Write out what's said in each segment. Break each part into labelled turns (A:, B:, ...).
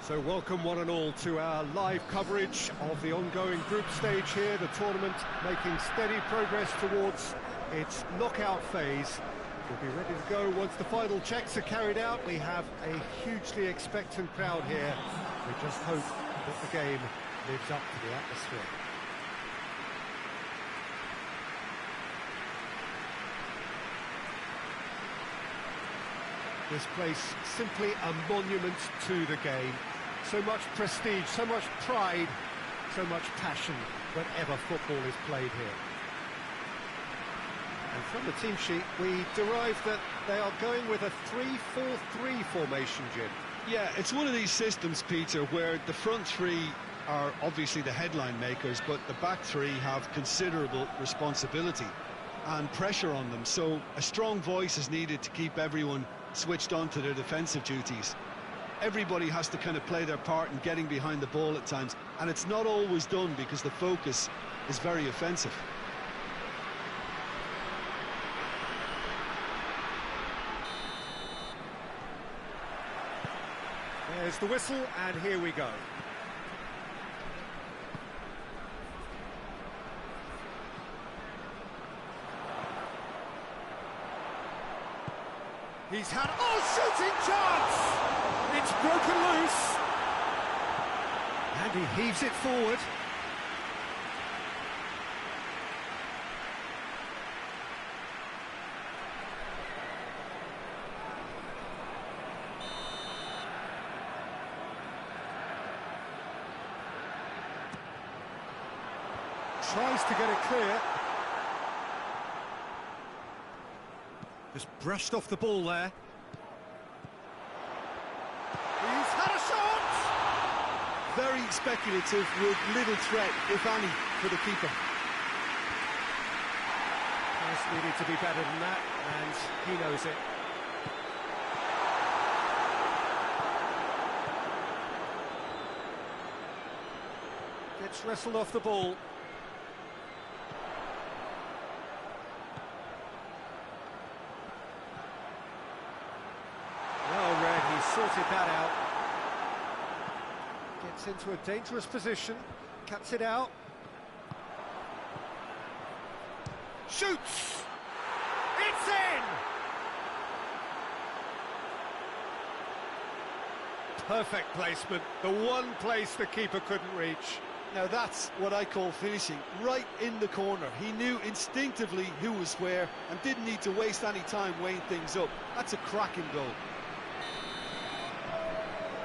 A: So welcome one and all to our live coverage of the ongoing group stage here, the tournament making steady progress towards its knockout phase. We'll be ready to go once the final checks are carried out. We have a hugely expectant crowd here. We just hope that the game lives up to the atmosphere. This place simply a monument to the game. So much prestige, so much pride, so much passion whenever football is played here. And from the team sheet, we derive that they are going with a 3-4-3 formation, Jim.
B: Yeah, it's one of these systems, Peter, where the front three are obviously the headline makers, but the back three have considerable responsibility and pressure on them. So a strong voice is needed to keep everyone switched on to their defensive duties. Everybody has to kind of play their part in getting behind the ball at times, and it's not always done because the focus is very offensive.
A: There's the whistle, and here we go. He's had, shooting chance! It's broken loose. And he heaves it forward. Tries to get it clear. Just brushed off the ball there. He's had a shot!
B: Very speculative with little threat, if any, for the keeper.
A: Just needed to be better than that, and he knows it. Gets wrestled off the ball. Sorted that out. Gets into a dangerous position, cuts it out. Shoots! It's in! Perfect placement, the one place the keeper couldn't reach.
B: Now that's what I call finishing, right in the corner. He knew instinctively who was where and didn't need to waste any time weighing things up. That's a cracking goal.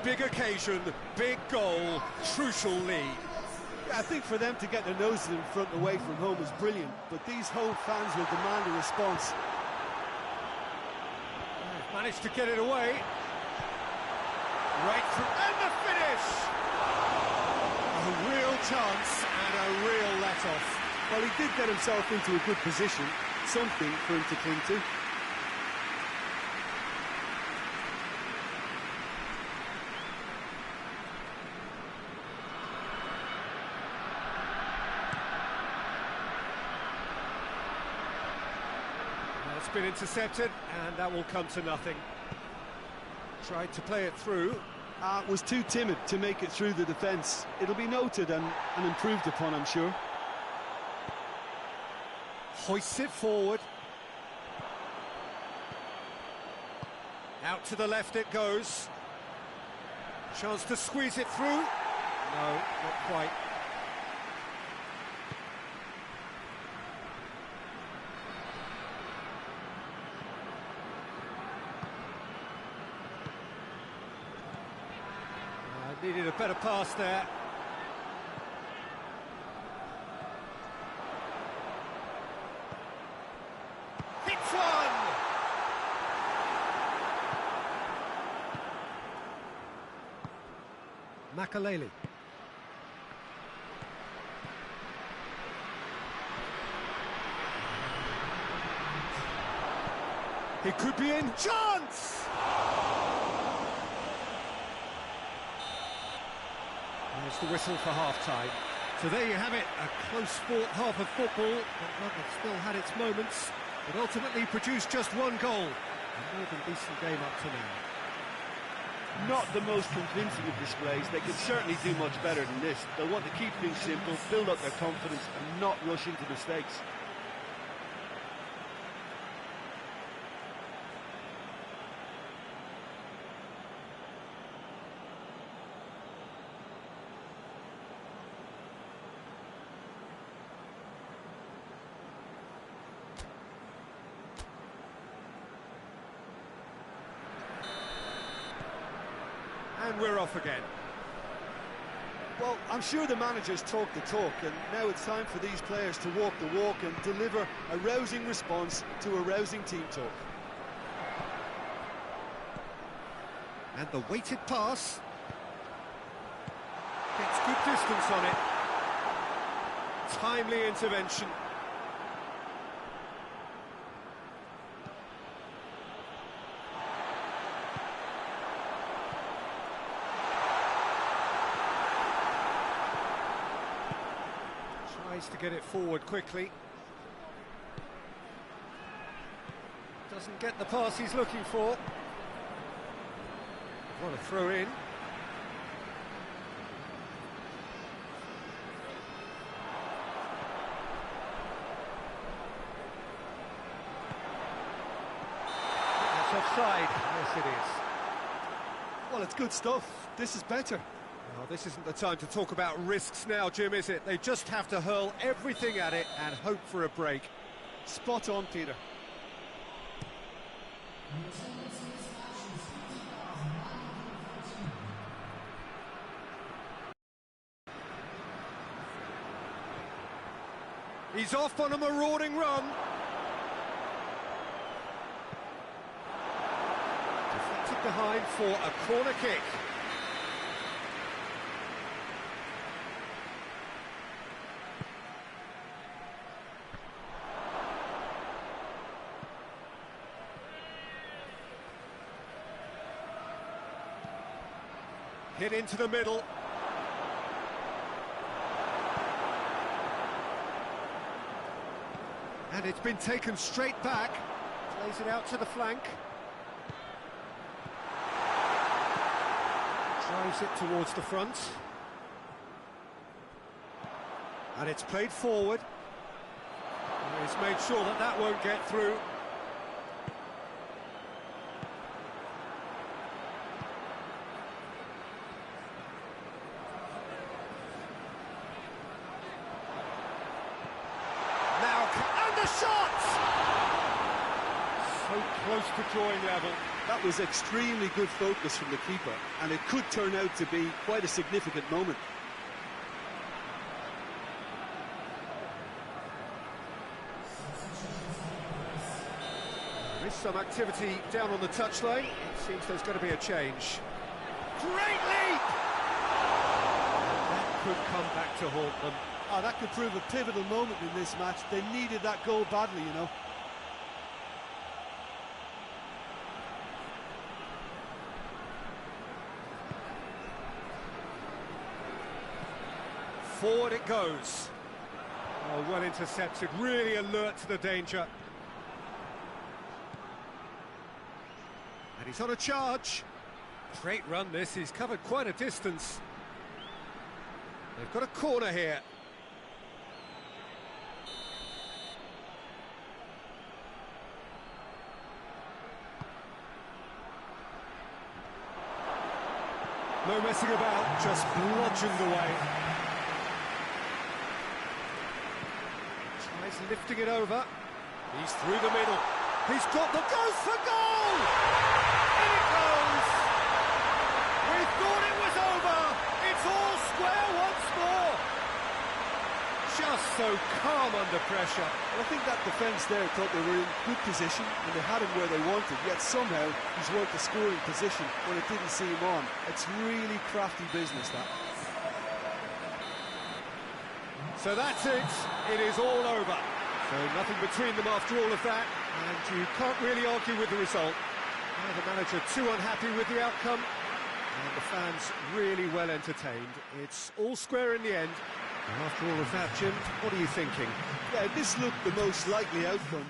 A: Big occasion, big goal, crucial lead.
B: Yeah, I think for them to get their noses in front away from home is brilliant, but these home fans will demand a response.
A: Managed to get it away. Right through, and the finish! A real chance and a real let-off.
B: Well, he did get himself into a good position, something for him to cling to.
A: It's been intercepted, and that will come to nothing. Tried to play it through.
B: Was too timid to make it through the defence. It'll be noted and improved upon, I'm sure.
A: Hoists it forward. Out to the left it goes. Chance to squeeze it through. No, not quite. Needed a better pass there. Hits one! Makaleli. He could be in. Chance! There's the whistle for half-time. So there you have it, a close-fought half of football, but one that still had its moments, but ultimately produced just one goal. A more than decent game up to now.
C: Not the most convincing of displays. They could certainly do much better than this. They'll want to keep things simple, build up their confidence, and not rush into mistakes.
A: And we're off again.
B: Well, I'm sure the managers talk the talk, and now it's time for these players to walk the walk and deliver a rousing response to a rousing team talk.
A: And the weighted pass. Gets good distance on it. Timely intervention. Tries to get it forward quickly. Doesn't get the pass he's looking for. What a throw in. That's offside. Yes, it is.
B: Well, it's good stuff. This is better.
A: Well, this isn't the time to talk about risks now, Jim, is it? They just have to hurl everything at it and hope for a break.
B: Spot on, Peter.
A: He's off on a marauding run. Deflected behind for a corner kick. Hit into the middle. And it's been taken straight back. Plays it out to the flank. Drives it towards the front. And it's played forward. And he's made sure that that won't get through. The shot! So close to drawing level.
B: That was extremely good focus from the keeper, and it could turn out to be quite a significant moment.
A: There is some activity down on the touchline. It seems there's going to be a change. Great leap! That could come back to haunt them.
B: Oh, that could prove a pivotal moment in this match. They needed that goal badly, you know.
A: Forward it goes. Oh, well intercepted, really alert to the danger. And he's on a charge. Great run this, he's covered quite a distance. They've got a corner here. No messing about, just bludgeoned away. Tries lifting it over. He's through the middle. He's got the goes for goal! In it goes! We thought it was over! It's all square once more! Just so calm under pressure.
B: Well, I think that defence there thought they were in good position and they had him where they wanted, yet somehow he's worked the scoring position when it didn't see him on. It's really crafty business, that.
A: So that's it. It is all over. So nothing between them after all of that, and you can't really argue with the result. Now the manager too unhappy with the outcome, and the fans really well entertained. It's all square in the end. And after all of that, Jim, what are you thinking?
B: Yeah, this looked the most likely outcome.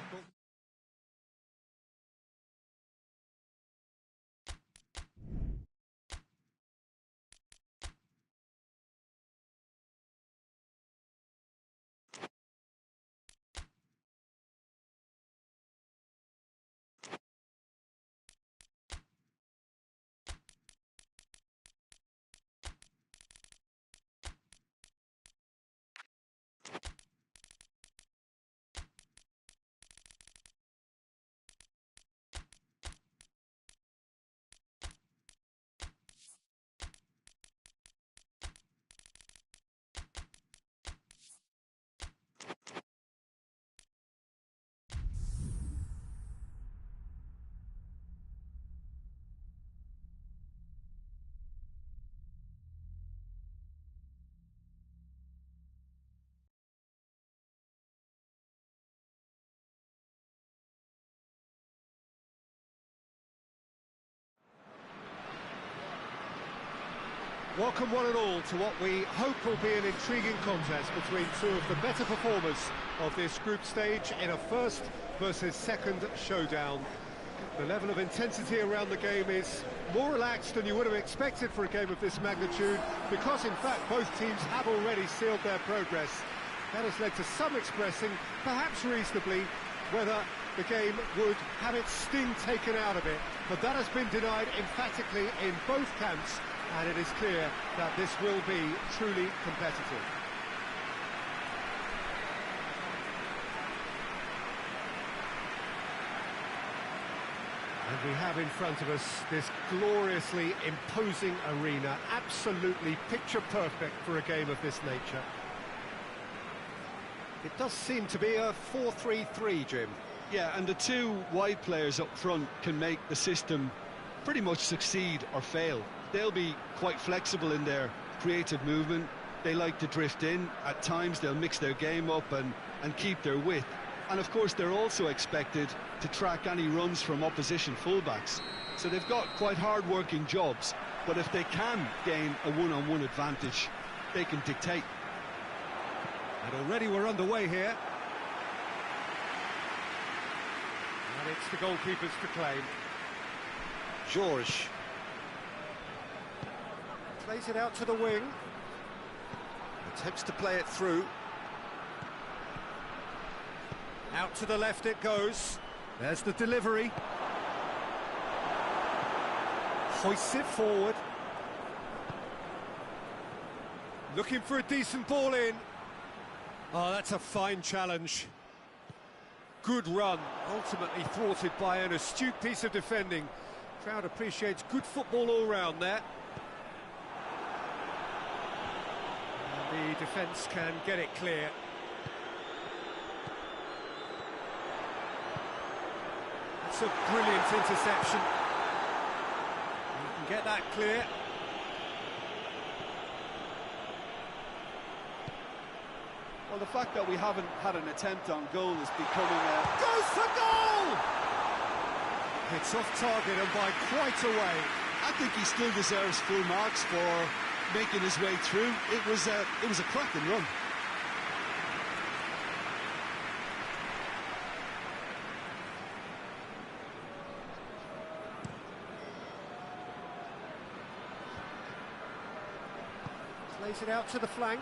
A: Welcome one and all to what we hope will be an intriguing contest between two of the better performers of this group stage in a first versus second showdown. The level of intensity around the game is more relaxed than you would have expected for a game of this magnitude, because in fact both teams have already sealed their progress. That has led to some expressing, perhaps reasonably, whether the game would have its sting taken out of it, but that has been denied emphatically in both camps, and it is clear that this will be truly competitive. And we have in front of us this gloriously imposing arena, absolutely picture perfect for a game of this nature. It does seem to be a 4-3-3, Jim.
B: Yeah, and the two wide players up front can make the system pretty much succeed or fail. They'll be quite flexible in their creative movement. They like to drift in. At times they'll mix their game up and keep their width. And of course they're also expected to track any runs from opposition fullbacks. So they've got quite hard-working jobs, but if they can gain a one-on-one advantage, they can dictate.
A: And already we're underway here. And it's the goalkeepers to claim.
D: George.
A: Plays it out to the wing.
D: Attempts to play it through.
A: Out to the left it goes. There's the delivery. Hoists it forward. Looking for a decent ball in. Oh, that's a fine challenge. Good run, ultimately thwarted by an astute piece of defending. Crowd appreciates good football all round there. And the defence can get it clear. That's a brilliant interception. You can get that clear.
C: Well, the fact that we haven't had an attempt on goal is becoming a...
A: Goes for goal! It's off target and by quite a way.
B: I think he still deserves full marks for making his way through. It was a cracking run.
A: Plays it out to the flank.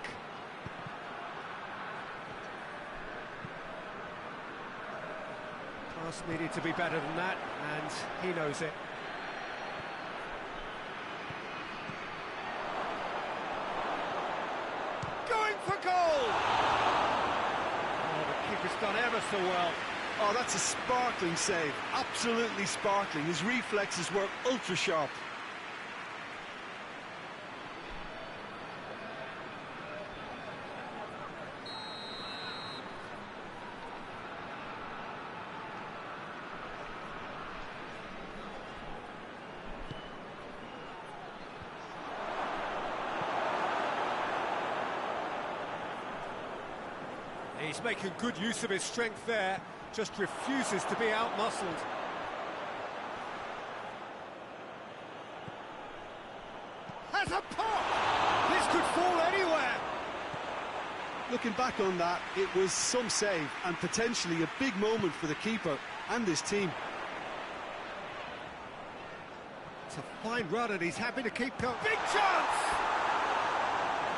A: Pass needed to be better than that, and he knows it. Going for goal! Oh, the keeper's done ever so well.
B: Oh, that's a sparkling save. Absolutely sparkling. His reflexes were ultra sharp.
A: He's making good use of his strength there, just refuses to be out-muscled. Has a pop! This could fall anywhere!
B: Looking back on that, it was some save and potentially a big moment for the keeper and his team.
A: It's a fine run and he's happy to keep going. Big chance!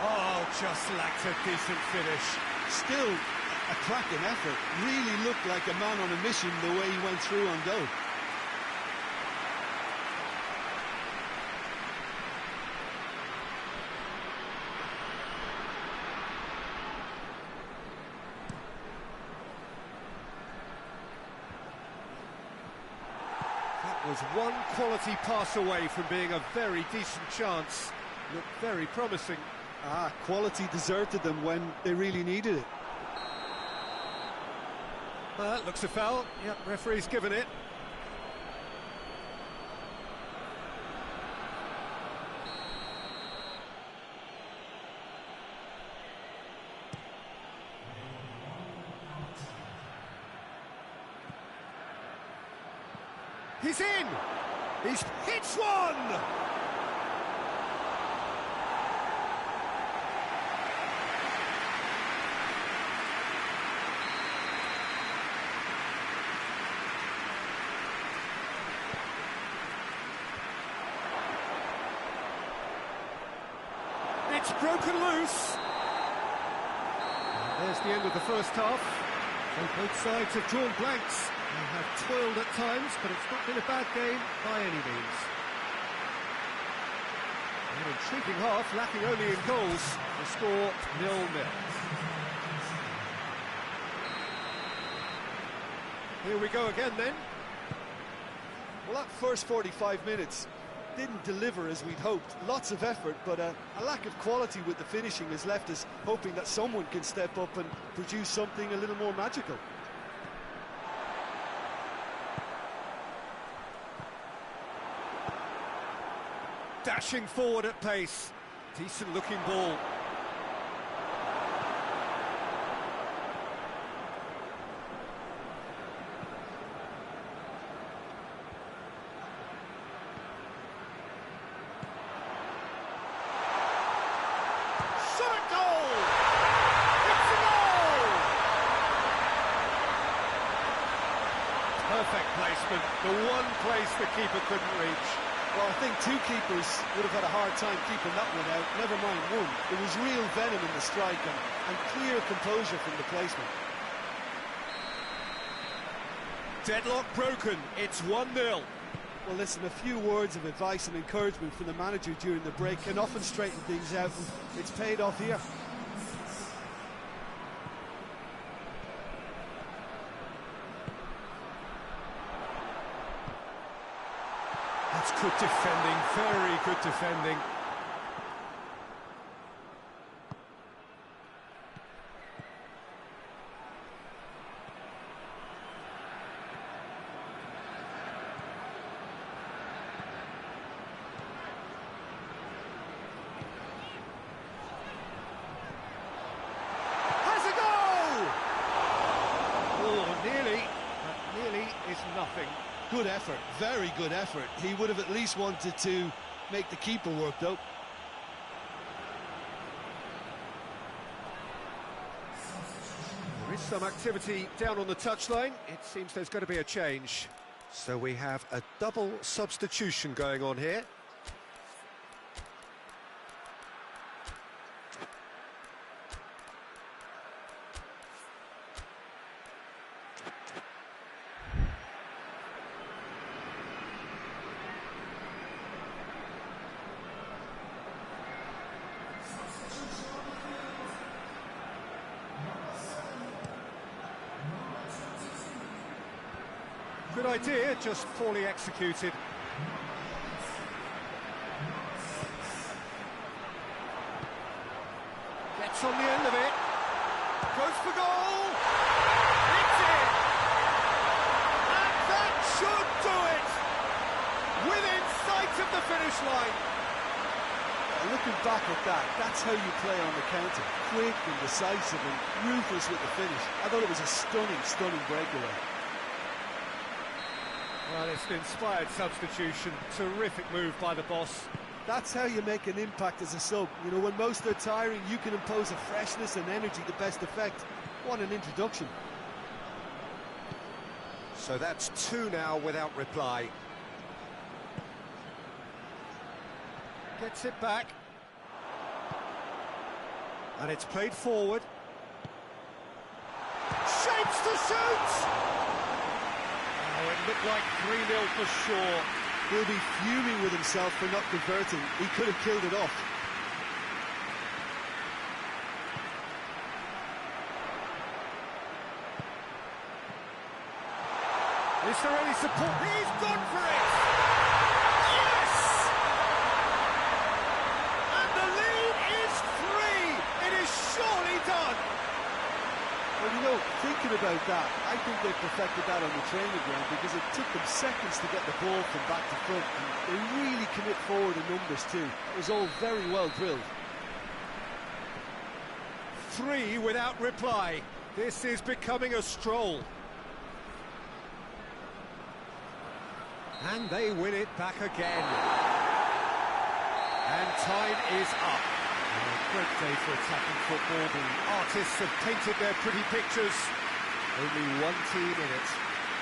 A: Oh, just lacked a decent finish.
B: Still a cracking effort. Really looked like a man on a mission the way he went through on goal.
A: That was one quality pass away from being a very decent chance. Looked very promising.
B: Quality deserted them when they really needed it.
A: That looks a foul. Yep, referee's given it. He's in! He's hits one! It's broken loose. And there's the end of the first half. And both sides have drawn blanks. They have toiled at times, but it's not been a bad game by any means. An intriguing half, lacking only in goals. The score 0-0. Here we go again then.
B: Well, that first 45 minutes didn't deliver as we'd hoped. Lots of effort, but a lack of quality with the finishing has left us hoping that someone can step up and produce something a little more magical.
A: Dashing forward at pace. Decent looking ball. Perfect placement, the one place the keeper couldn't reach.
B: Well, I think two keepers would have had a hard time keeping that one out, never mind one. There was real venom in the strike and clear composure from the placement.
A: Deadlock broken, it's 1-0.
B: Well, listen, a few words of advice and encouragement from the manager during the break can often straighten things out, and it's paid off here.
A: That's good defending, very good defending. Has a goal! Oh, nearly, but nearly is nothing.
B: Good effort, very good effort. He would have at least wanted to make the keeper work, though.
A: There is some activity down on the touchline. It seems there's going to be a change. So we have a double substitution going on here. Good idea, just poorly executed. Gets on the end of it. Goes for goal. It's in. And that should do it. Within sight of the finish line.
B: Looking back at that, that's how you play on the counter. Quick and decisive and ruthless with the finish. I thought it was a stunning, stunning breakaway.
A: Well, it's an inspired substitution. Terrific move by the boss.
B: That's how you make an impact as a sub. You know, when most are tiring, you can impose a freshness and energy to best effect. What an introduction.
A: So that's 2 now without reply. Gets it back. And it's played forward. Shapes to shoot! Oh, it looked like 3-0 for sure.
B: He'll be fuming with himself for not converting. He could have killed it off.
A: Is there any support? He's gone for it! Yes! And the lead is 3! It is surely done!
B: Well, you know, thinking about that, I think they perfected that on the training ground because it took them seconds to get the ball from back to front, and they really commit forward in numbers too. It was all very well drilled.
A: 3 without reply. This is becoming a stroll. And they win it back again. And time is up. A great day for attacking football. The artists have painted their pretty pictures. Only one team in it.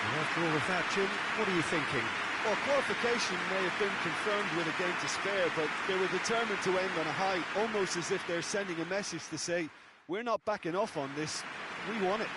A: And after all of that, Jim, what are you thinking?
C: Well, qualification may have been confirmed with a game to spare, but they were determined to end on a high, almost as if they're sending a message to say, we're not backing off on this, we want it.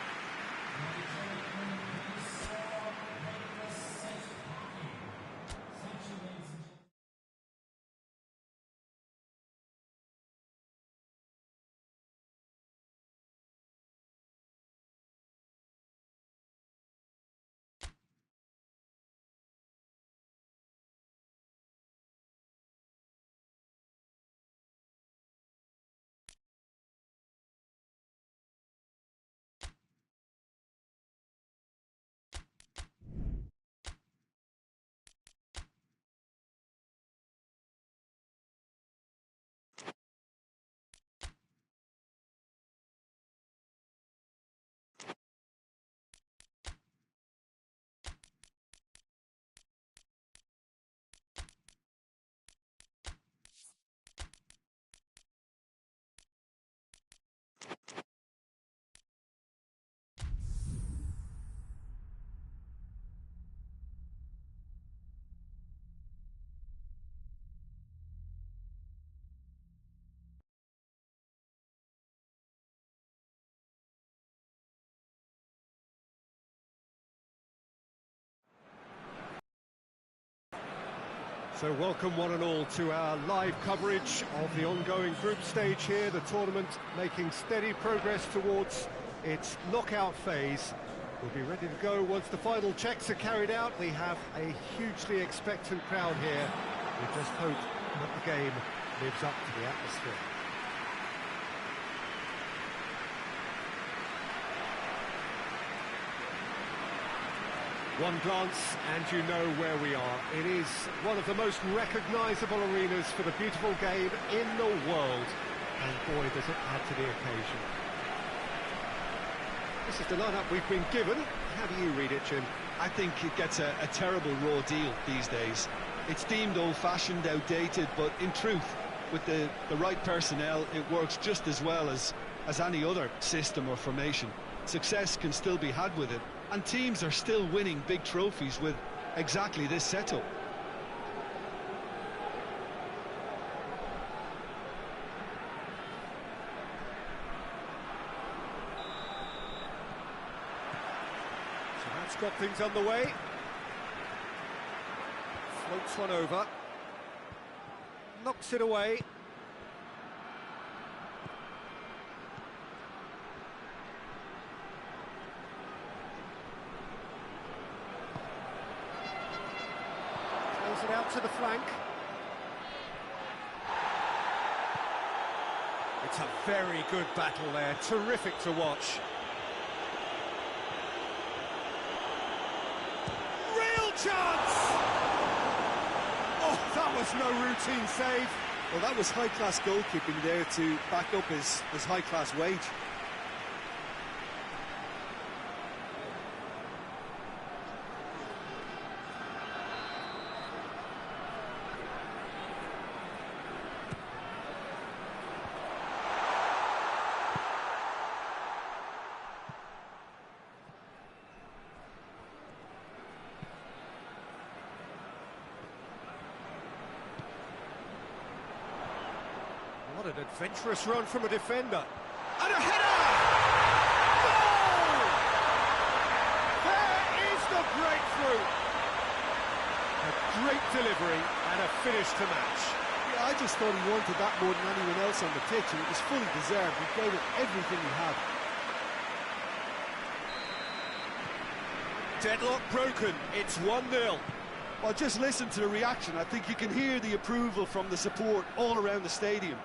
A: So welcome one and all to our live coverage of the ongoing group stage here, the tournament making steady progress towards its knockout phase. We'll be ready to go once the final checks are carried out. We have a hugely expectant crowd here. We just hope that the game lives up to the atmosphere. One glance and you know where we are. It is one of the most recognisable arenas for the beautiful game in the world. And boy, does it add to the occasion. This is the lineup we've been given. How do you read it, Jim?
B: I think it gets a terrible raw deal these days. It's deemed old-fashioned, outdated, but in truth, with the right personnel, it works just as well as any other system or formation. Success can still be had with it, and teams are still winning big trophies with exactly this setup.
A: So that's got things underway. Floats one over. Knocks it away. It out to the flank. It's a very good battle there, terrific to watch. Real chance! Oh, that was no routine save.
C: Well, that was high-class goalkeeping there to back up his high-class wage.
A: What an adventurous run from a defender. And a header! Goal! There is the breakthrough. A great delivery and a finish to match.
C: Yeah, I just thought he wanted that more than anyone else on the pitch, and it was fully deserved. He gave it everything he had.
A: Deadlock broken. It's 1-0.
C: Well, just listen to the reaction. I think you can hear the approval from the support all around the stadium.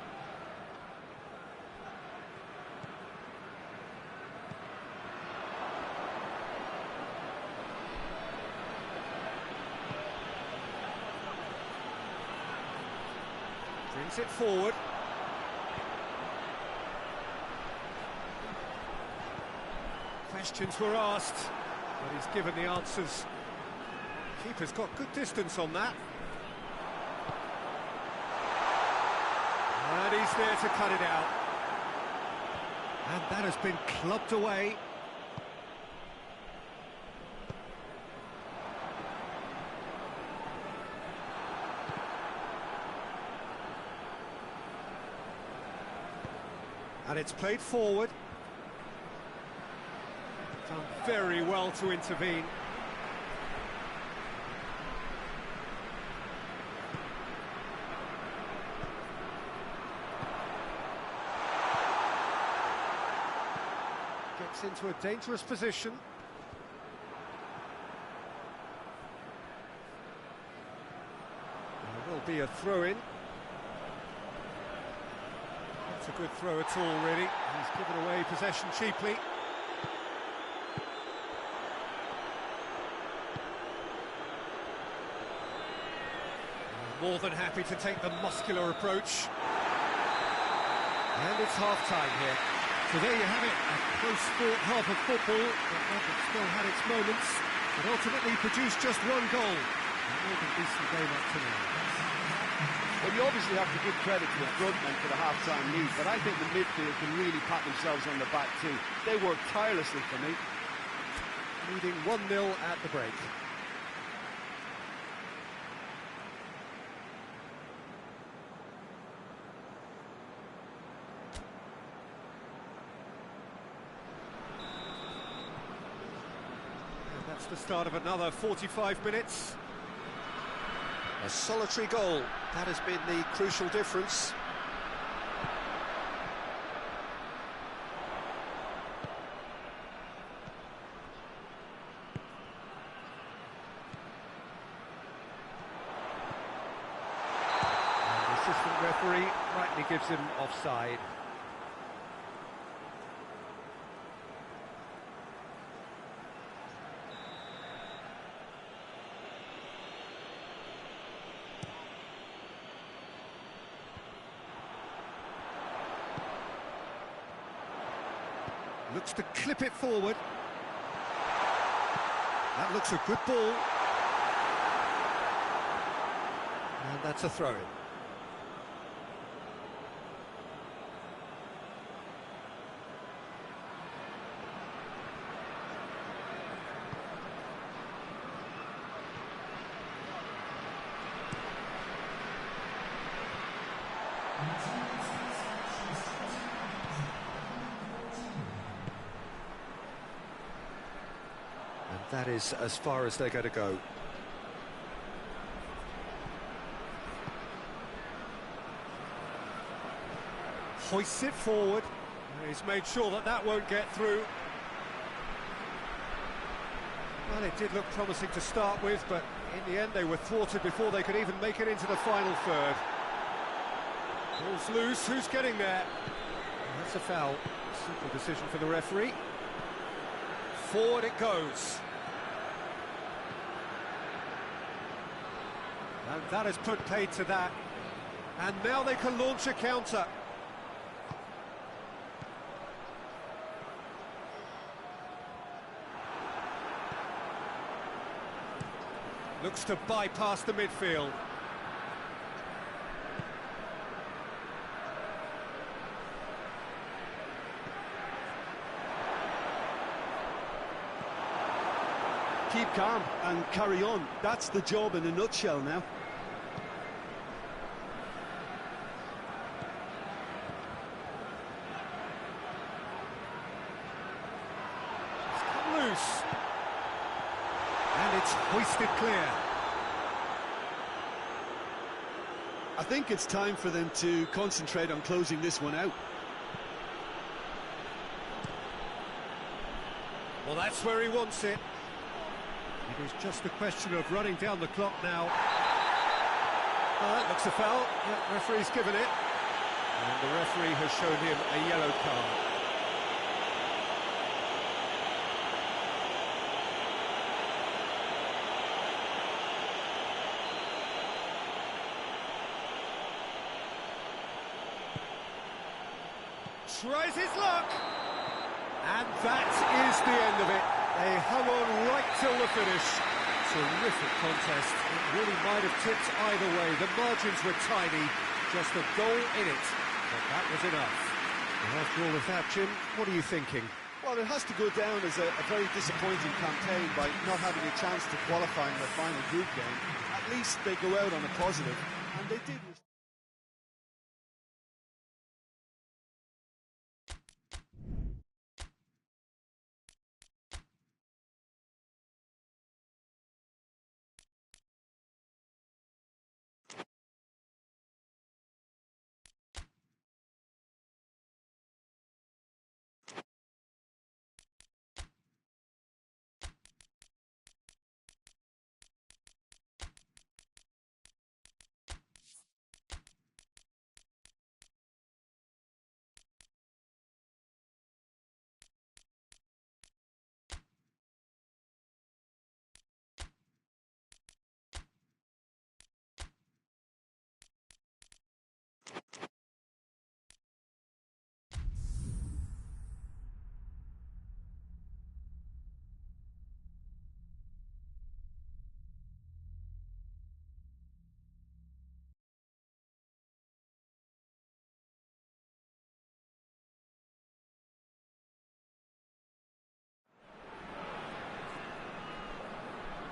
A: Brings it forward. Questions were asked, but he's given the answers. Keeper's got good distance on that. And he's there to cut it out. And that has been clubbed away. And it's played forward. Done very well to intervene. Gets into a dangerous position. There will be a throw-in. It's a good throw at all, really. He's given away possession cheaply. More than happy to take the muscular approach. And it's half-time here. So there you have it, a close-fought half of football, but one that still had its moments, but ultimately produced just one goal. A more than decent game up to now.
C: Well, you obviously have to give credit to the front men for the half-time lead, but I think the midfield can really pat themselves on the back too. They worked tirelessly for me.
A: Leading 1-0 at the break. And that's the start of another 45 minutes.
D: A solitary goal, that has been the crucial difference.
A: And the assistant referee rightly gives him offside. Looks to clip it forward. That looks a good ball. And that's a throw-in. And that is as far as they're going to go. Hoists it forward. He's made sure that that won't get through. Well, it did look promising to start with, but in the end they were thwarted before they could even make it into the final third. Ball's loose, who's getting there? And that's a foul. Simple decision for the referee. Forward it goes. And that has put paid to that. And now they can launch a counter. Looks to bypass the midfield.
C: Keep calm and carry on. That's the job in a nutshell now.
A: It's come loose. And it's hoisted clear.
C: I think it's time for them to concentrate on closing this one out.
A: Well, that's where he wants it. It is just a question of running down the clock now. Oh, that looks a foul. Yeah, referee's given it. And the referee has shown him a yellow card. Tries his luck. And that is the end of it. They hung on right till the finish. Terrific contest. It really might have tipped either way. The margins were tiny, just a goal in it. But that was enough. And after all of that, Jim, what are you thinking?
C: Well, it has to go down as a very disappointing campaign by not having a chance to qualify in the final group game. At least they go out on a positive, and they did.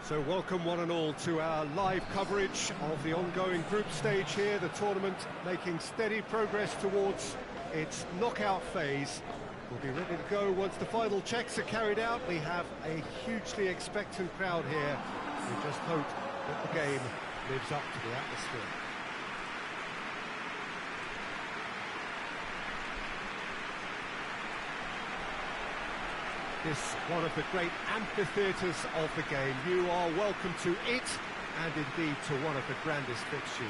A: So welcome one and all to our live coverage of the ongoing group stage here, the tournament making steady progress towards its knockout phase. We'll be ready to go once the final checks are carried out. We have a hugely expectant crowd here. We just hope that the game lives up to the atmosphere. This one of the great amphitheatres of the game. You are welcome to it, and indeed to one of the grandest fixtures.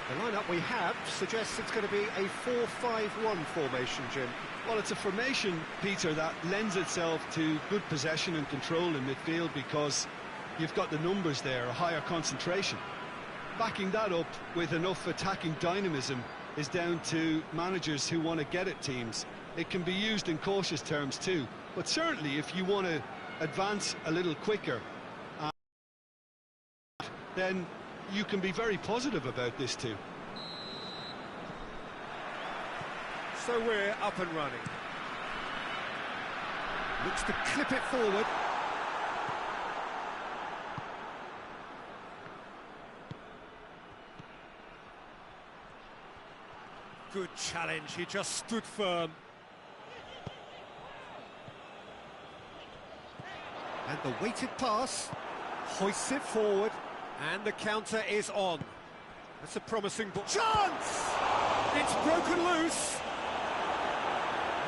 A: The lineup we have suggests it's going to be a 4-5-1 formation, Jim.
B: Well, it's a formation, Peter, that lends itself to good possession and control in midfield because you've got the numbers there, a higher concentration. Backing that up with enough attacking dynamism is down to managers who want to get at teams. It can be used in cautious terms too, but certainly if you want to advance a little quicker, then you can be very positive about this too.
A: So we're up and running. Looks to clip it forward. Good challenge, he just stood firm. And the weighted pass hoists it forward, and the counter is on. That's a promising ball. Chance! It's broken loose.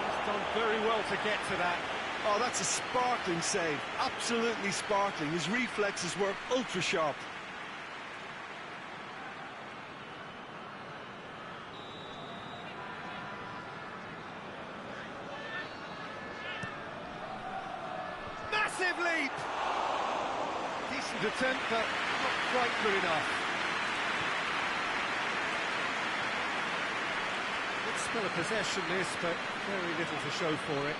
A: He's done very well to get to that.
B: Oh, that's a sparkling save, absolutely sparkling. His reflexes were ultra sharp.
A: Massive leap! Decent attempt, but not quite good enough. Good spell of possession this, but very little to show for it.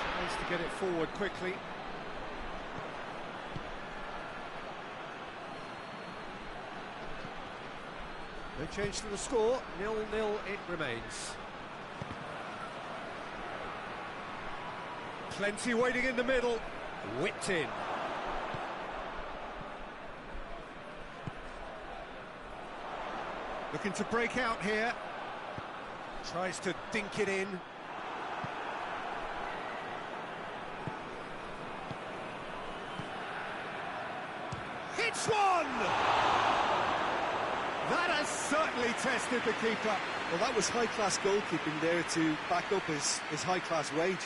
A: Tries to get it forward quickly. No change to the score, 0-0 it remains. Plenty waiting in the middle, whipped in. Looking to break out here. Tries to dink it in. Hits one! That has certainly tested the keeper.
C: Well, that was high-class goalkeeping there to back up his high-class wage.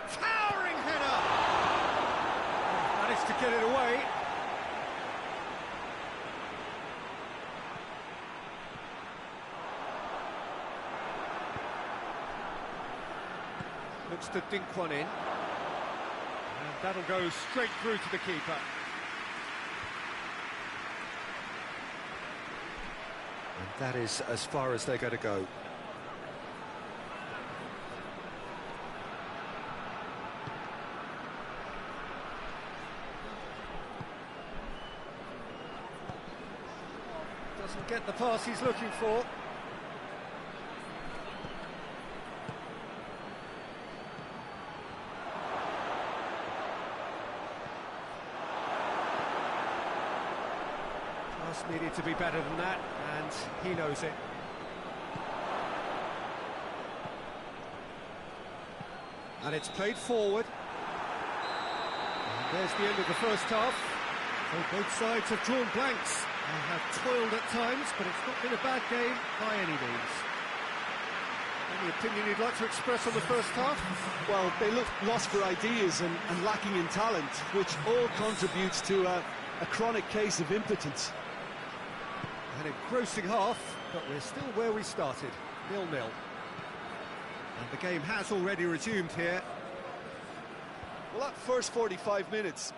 A: Towering header! Managed to get it away. Looks to dink one in. And that'll go straight through to the keeper. And that is as far as they're going to go. Doesn't get the pass he's looking for. Pass needed to be better than that, and he knows it. And it's played forward. And there's the end of the first half. So both sides have drawn blanks. They have toiled at times, but it's not been a bad game by any means. Any opinion you'd like to express on the first half?
C: Well, they looked lost for ideas and lacking in talent, which all contributes to a chronic case of impotence.
A: An engrossing half, but we're still where we started, 0-0. And the game has already resumed here.
C: Well, that first 45 minutes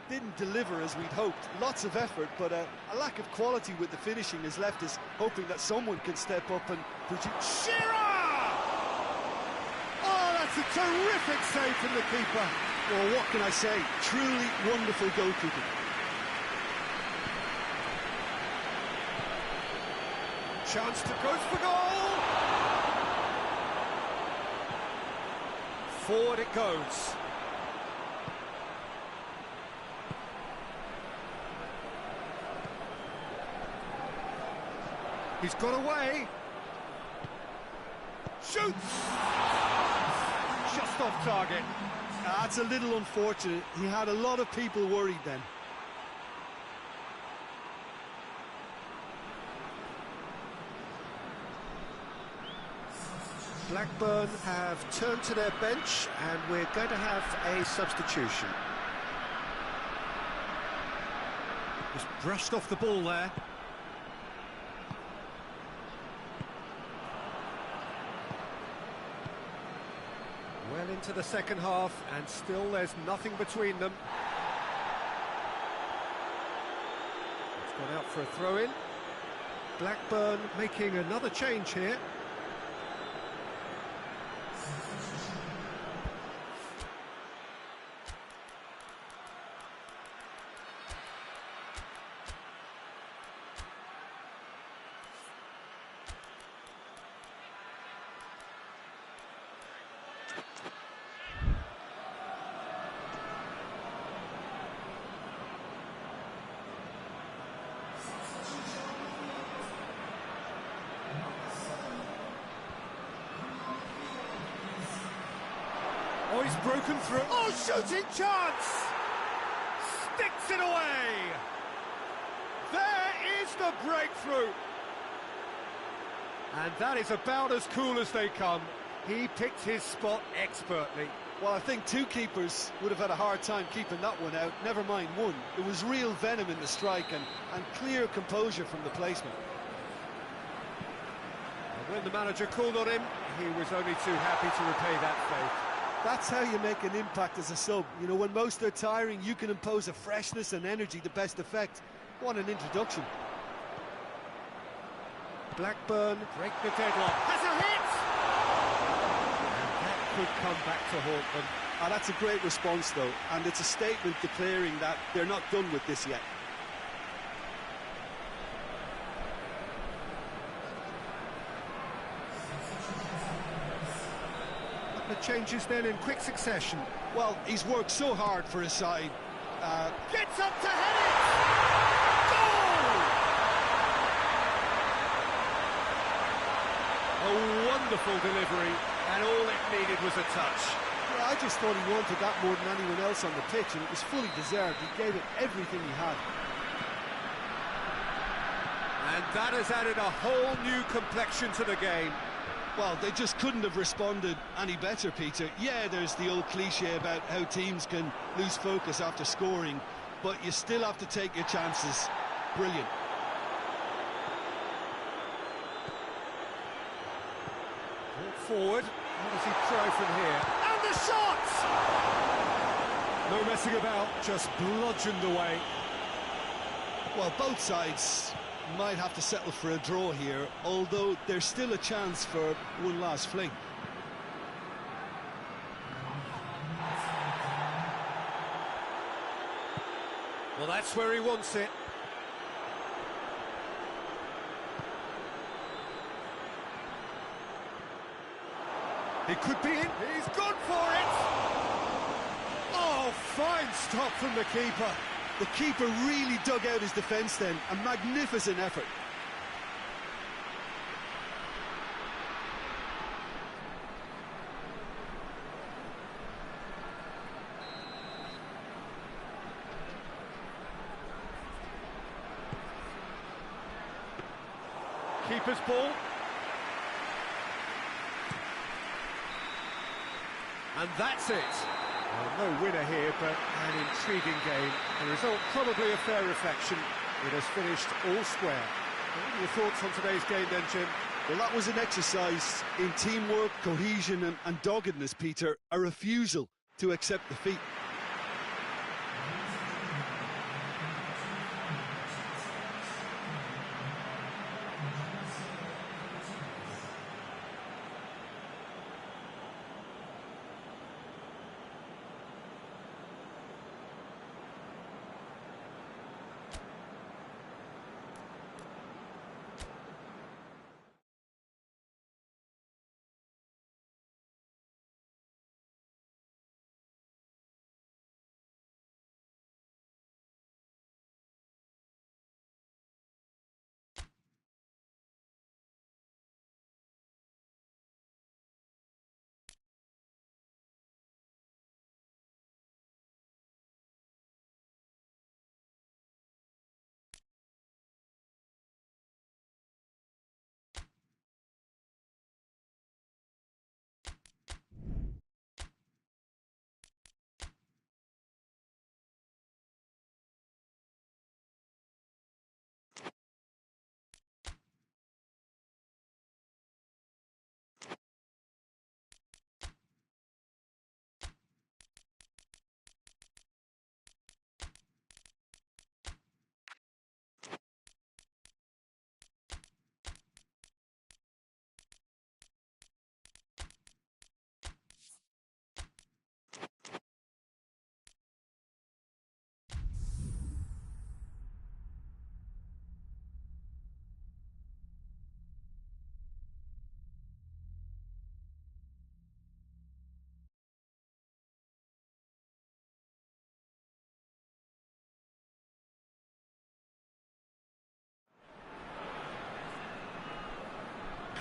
C: didn't deliver as we'd hoped. Lots of effort, but a lack of quality with the finishing has left us hoping that someone can step up and produce.
A: Shearer! Oh, It's a terrific save from the keeper.
B: Well, what can I say? Truly wonderful goalkeeping.
A: Chance to go for goal. Forward it goes. He's got away. Shoots! Just off target.
B: That's a little unfortunate. He had a lot of people worried then.
D: Blackburn have turned to their bench and we're going to have a substitution.
A: Just brushed off the ball there. Well into the second half and still there's nothing between them. It's gone out for a throw-in. Blackburn making another change here. Oh, he's broken through. Oh, shooting chance! Sticks it away! There is the breakthrough! And that is about as cool as they come. He picked his spot expertly.
C: Well, I think two keepers would have had a hard time keeping that one out, never mind one. It was real venom in the strike and clear composure from the placement.
A: And when the manager called on him, he was only too happy to repay that faith.
C: That's how you make an impact as a sub. You know, when most are tiring, you can impose a freshness and energy to best effect. What an introduction.
A: Blackburn break the deadlock. Has a hit! And that could come back to haunt them.
C: That's a great response, though, and it's a statement declaring that they're not done with this yet.
A: The changes then in quick succession.
B: Well, he's worked so hard for his side.
A: Gets up to head it! Goal! A wonderful delivery, and all it needed was a touch.
C: Yeah, I just thought he wanted that more than anyone else on the pitch, and it was fully deserved. He gave it everything he had.
A: And that has added a whole new complexion to the game.
B: Well, they just couldn't have responded any better, Peter. Yeah, there's the old cliche about how teams can lose focus after scoring, but you still have to take your chances. Brilliant.
A: Brought forward. What does he try from here? And the shot! No messing about, just bludgeoned away.
B: Well, both sides might have to settle for a draw here, although there's still a chance for one last fling.
A: Well, that's where he wants it. He could be in. He's gone for it! Oh, fine stop from the keeper.
B: The keeper really dug out his defence then, a magnificent effort.
A: Keeper's ball. And that's it. Well, no winner here, but an intriguing game. The result probably a fair reflection. It has finished all square. What are your thoughts on today's game then, Jim?
C: Well, that was an exercise in teamwork, cohesion and doggedness, Peter. A refusal to accept defeat.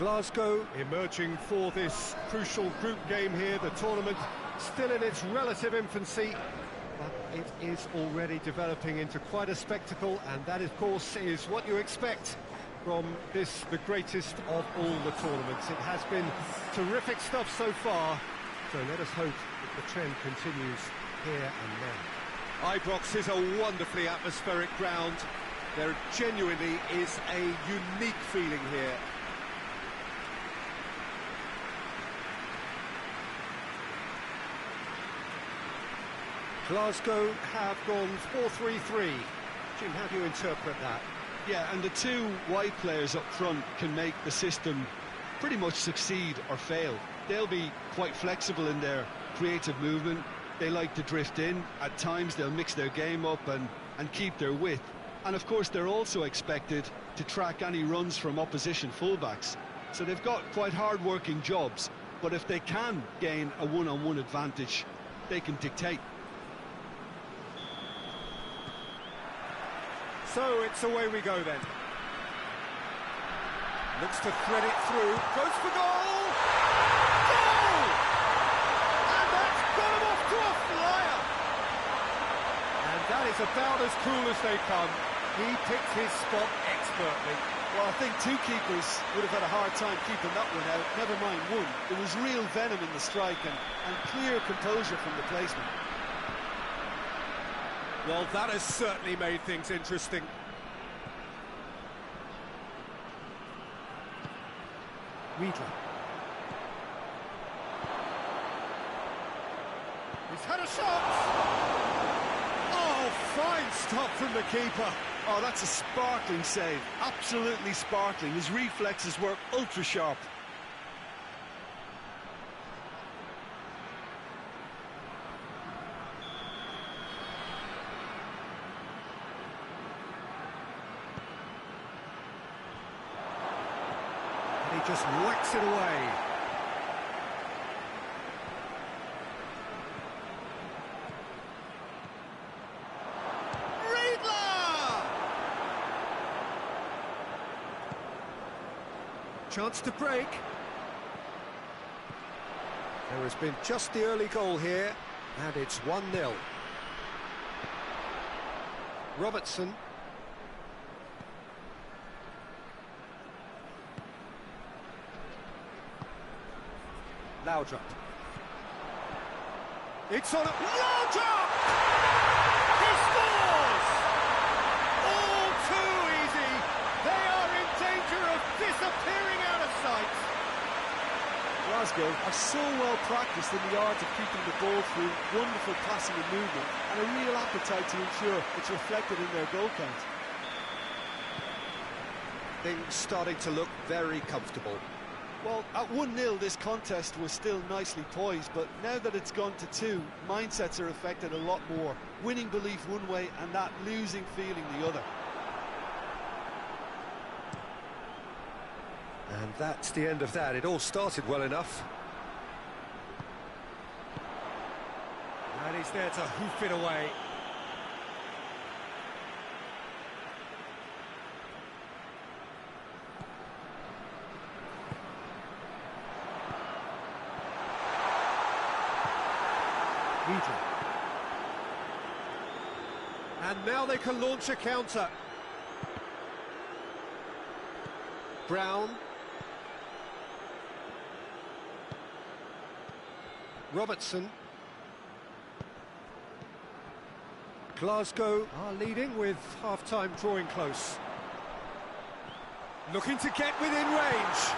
A: Glasgow emerging for this crucial group game here. The tournament still in its relative infancy, but it is already developing into quite a spectacle, and that, of course, is what you expect from this, the greatest of all the tournaments. It has been terrific stuff so far, so let us hope that the trend continues here and now.
D: Ibrox is a wonderfully atmospheric ground. There genuinely is a unique feeling here.
A: Glasgow have gone 4-3-3. Jim, how do you interpret that?
B: Yeah, and the two wide players up front can make the system pretty much succeed or fail. They'll be quite flexible in their creative movement. They like to drift in. At times they'll mix their game up and keep their width. And of course they're also expected to track any runs from opposition fullbacks. So they've got quite hard-working jobs, but if they can gain a one-on-one advantage, they can dictate.
A: So it's away we go then. Looks to thread it through, goes for goal! Goal! And that's got him off to a flyer! And that is about as cool as they come. He picked his spot expertly.
C: Well, I think two keepers would have had a hard time keeping that one out, never mind one. There was real venom in the strike and clear composure from the placement.
A: Well, that has certainly made things interesting. Riedler. He's had a shot! Oh, fine stop from the keeper.
B: Oh, that's a sparkling save. Absolutely sparkling. His reflexes were ultra-sharp.
A: He just whacks it away. Riedler! Chance to break. There has been just the early goal here, and it's 1-0. Robertson. Laudrup. It's on. Laudrup! He scores! All too easy. They are in danger of disappearing out of sight.
C: Glasgow are so well practiced in the art of keeping the ball through, wonderful passing and movement, and a real appetite to ensure it's reflected in their goal count.
D: Things starting to look very comfortable.
C: Well, at 1-0 this contest was still nicely poised, but now that it's gone to 2, mindsets are affected a lot more. Winning belief one way and that losing feeling the other.
A: And that's the end of that. It all started well enough. And he's there to hoof it away. And now they can launch a counter. Brown. Robertson. Glasgow are leading with half-time drawing close. Looking to get within range.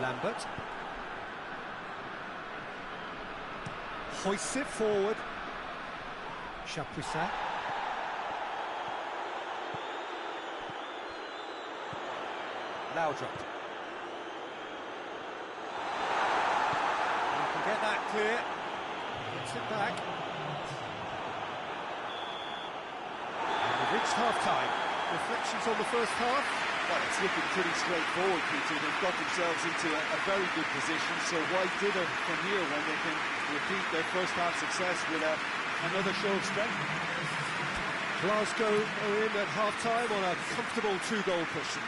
A: Lambert. Hoists it forward. Chapuisat. Laudrup. You can get that clear. Gets it back. And we've reached half-time. Reflections on the first half?
C: Well, it's looking pretty straightforward, Peter. They've got themselves into a very good position, so why dither from here when they can repeat their first half success with another show of strength?
A: Glasgow are in at half-time on a comfortable 2-goal cushion.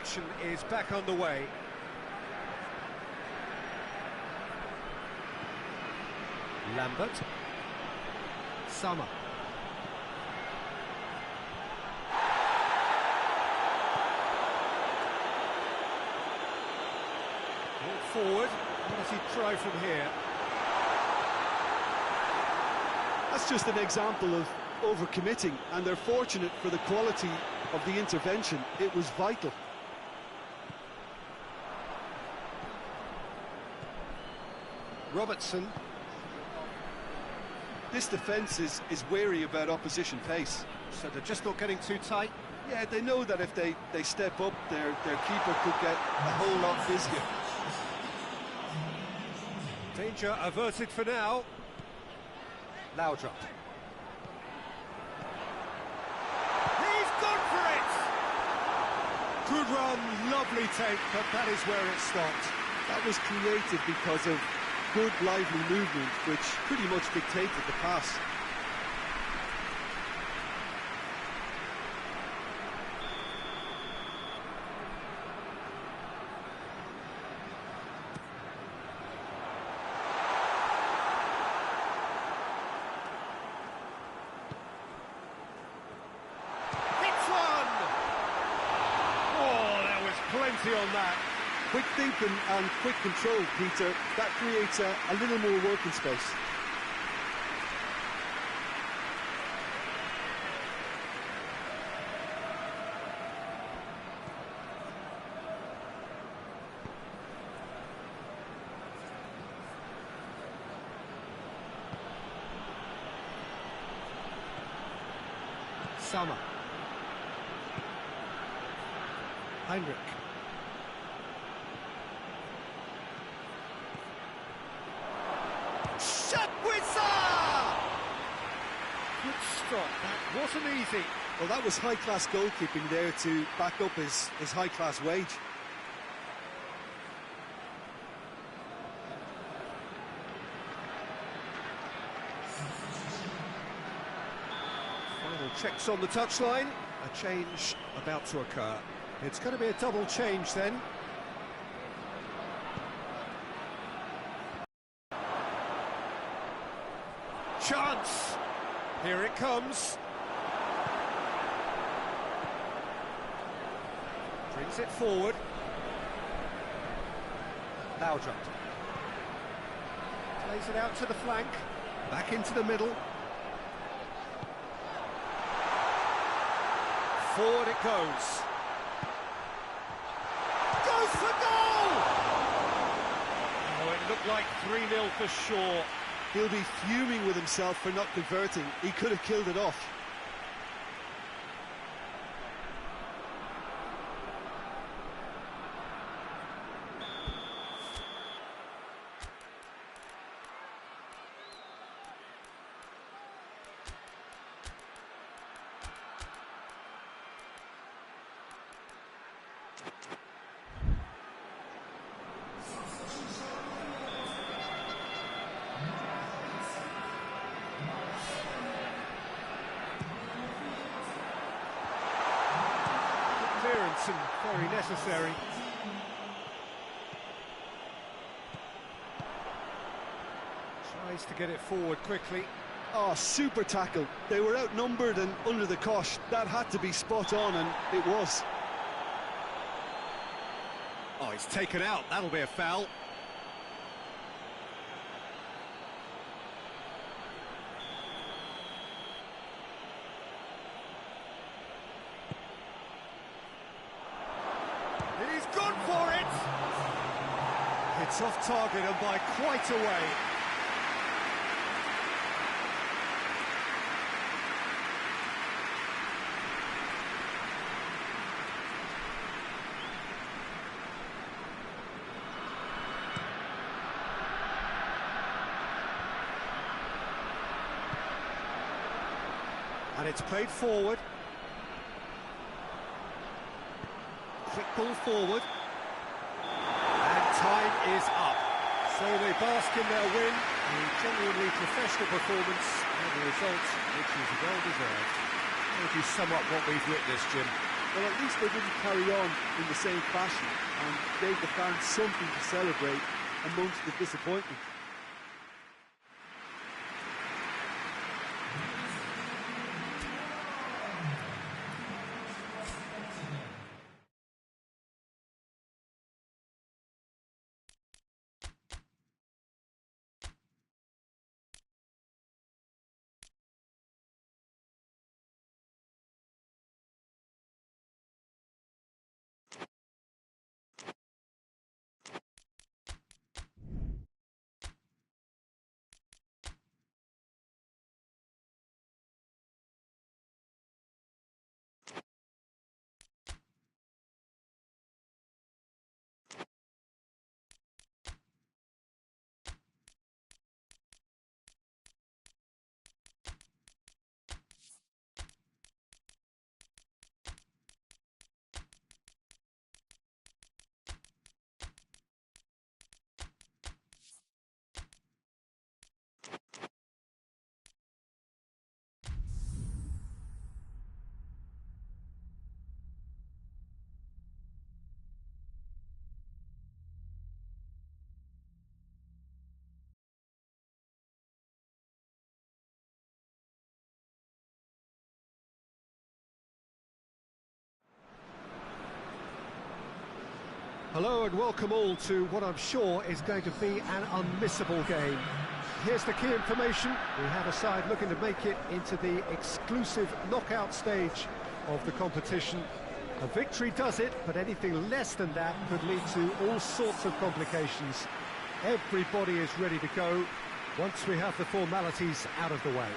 A: action is back underway. Lambert. Summer. Forward. What does he try from here?
C: That's just an example of overcommitting, and they're fortunate for the quality of the intervention. It was vital.
A: Robertson.
C: This defence is wary about opposition pace.
A: So they're just not getting too tight.
C: Yeah, they know that if they step up, their keeper could get a whole lot busier.
A: Danger averted for now. Laudrup. He's gone for it! Good run, lovely take, but that is where it stopped.
C: That was created because of good, lively movement, which pretty much dictated the pass.
A: Plenty on that.
C: Quick thinking and quick control, Peter. That creates a little more working space.
A: Summer. Heinrich. Good stop, that wasn't easy.
C: Well, that was high-class goalkeeping there to back up his high-class wage.
A: Final checks on the touchline. A change about to occur. It's going to be a double change then. Chance! Here it comes. Brings it forward. Laudrup. Plays it out to the flank. Back into the middle. Forward it goes. Goes for goal! Oh, it looked like 3-0 for sure.
C: He'll be fuming with himself for not converting. He could have killed it off.
A: And very necessary. Tries to get it forward quickly.
C: Oh, super tackle. They were outnumbered and under the cosh. That had to be spot on, and it was.
A: Oh, he's taken out. That'll be a foul. He's gone for it! It's off target and by quite a way. And it's played forward. Quick ball forward. And time is up. So they bask in their win. A genuinely professional performance and the result which is well deserved. How would you sum up what we've witnessed, Jim?
C: Well, at least they didn't carry on in the same fashion and gave the fans something to celebrate amongst the disappointment.
A: Hello and welcome all to what I'm sure is going to be an unmissable game. Here's the key information. We have a side looking to make it into the exclusive knockout stage of the competition. A victory does it, but anything less than that could lead to all sorts of complications. Everybody is ready to go once we have the formalities out of the way.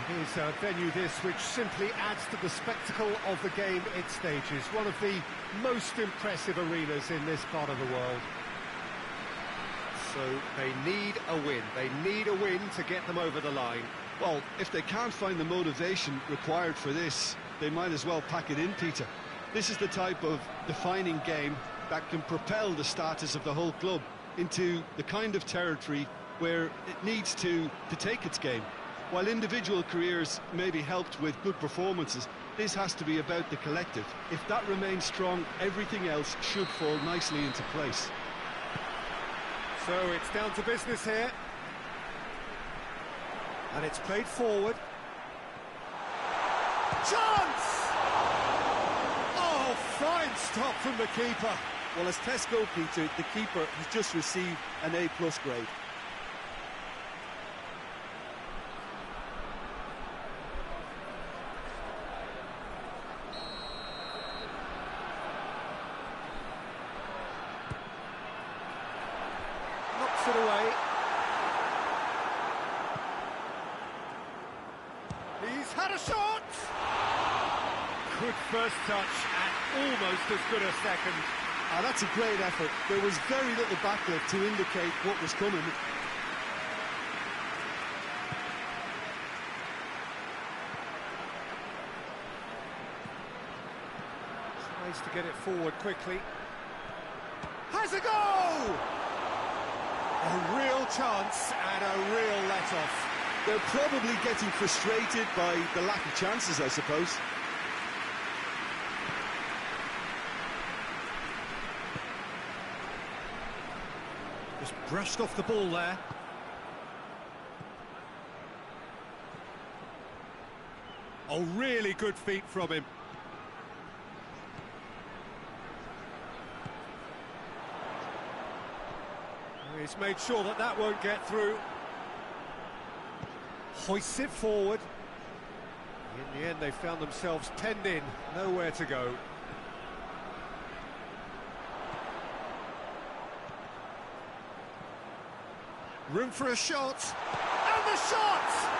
A: It is a venue this which simply adds to the spectacle of the game it stages. One of the most impressive arenas in this part of the world.
D: So they need a win. They need a win to get them over the line.
B: Well, if they can't find the motivation required for this, they might as well pack it in, Peter. This is the type of defining game that can propel the status of the whole club into the kind of territory where it needs to take its game. While individual careers may be helped with good performances, this has to be about the collective. If that remains strong, everything else should fall nicely into place.
A: So it's down to business here. And it's played forward. Chance! Oh, fine stop from the keeper.
C: Well, as tests go, Peter, the keeper has just received an A+ grade.
A: Knocks it away. He's had a shot! Good first touch and almost as good a second.
C: That's a great effort. There was very little backlift to indicate what was coming.
A: Tries to get it forward quickly. Has a goal! A real chance and a real let-off.
C: They're probably getting frustrated by the lack of chances, I suppose.
A: Just brushed off the ball there. Oh, really good feet from him. He's made sure that that won't get through. Hoists it forward. In the end, they found themselves penned in, nowhere to go. Room for a shot. And the shot!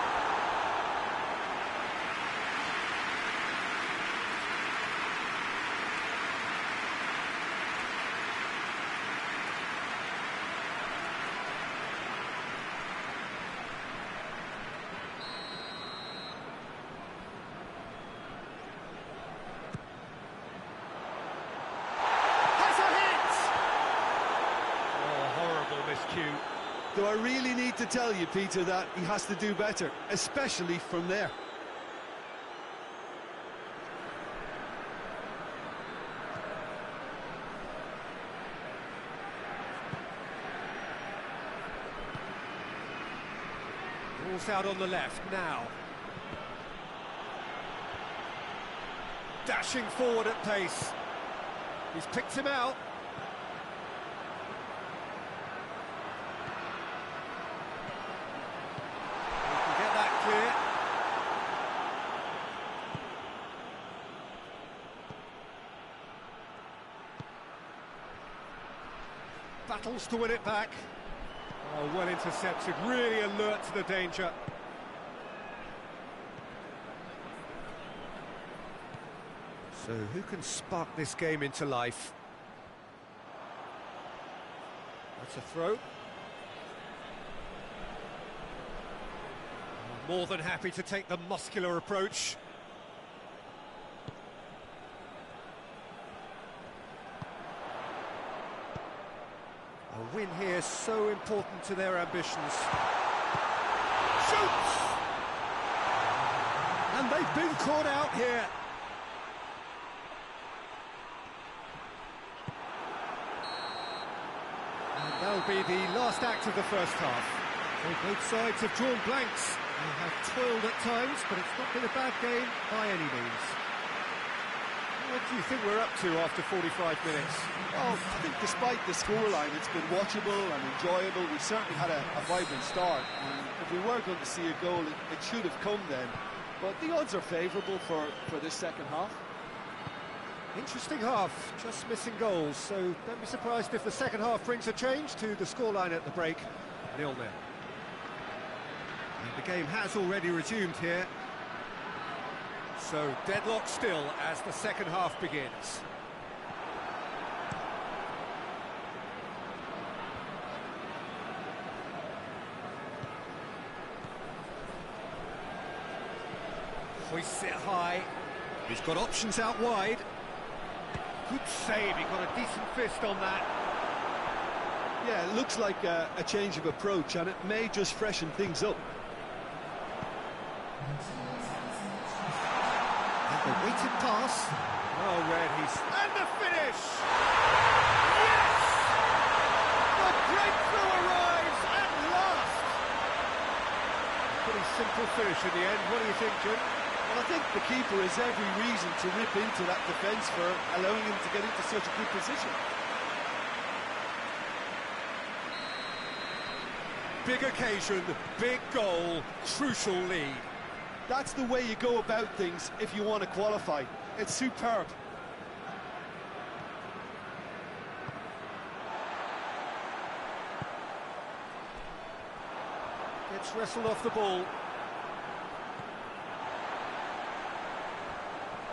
C: Do I really need to tell you, Peter, that he has to do better, especially from there?
A: Ball's out on the left now. Dashing forward at pace. He's picked him out. He can get that clear. Battles to win it back. Oh, well intercepted, really alert to the danger. So who can spark this game into life? That's a throw. More than happy to take the muscular approach. A win here is so important to their ambitions. Shoots! And they've been caught out here. And that'll be the last act of the first half. So both sides have drawn blanks. They have toiled at times, but it's not been a bad game by any means. What do you think we're up to after 45 minutes?
C: Well, I think despite the scoreline, it's been watchable and enjoyable. We certainly had a vibrant start, and if we were going to see a goal, it should have come then. But the odds are favourable for this second half.
A: Interesting half, just missing goals, so don't be surprised if the second half brings a change to the scoreline at the break. 0-0. And the game has already resumed here. So deadlock still as the second half begins. Hoists it high. He's got options out wide. Good save, he got a decent fist on that.
C: Yeah, it looks like a change of approach, and it may just freshen things up.
A: The weighted pass. Oh, Red, he's... And the finish! Yes! The breakthrough arrives at last! Pretty simple finish in the end. What do you think, Jim?
C: Well, I think the keeper has every reason to rip into that defence for allowing him to get into such a good position.
A: Big occasion, big goal, crucial lead.
C: That's the way you go about things if you want to qualify. It's superb.
A: Gets wrestled off the ball.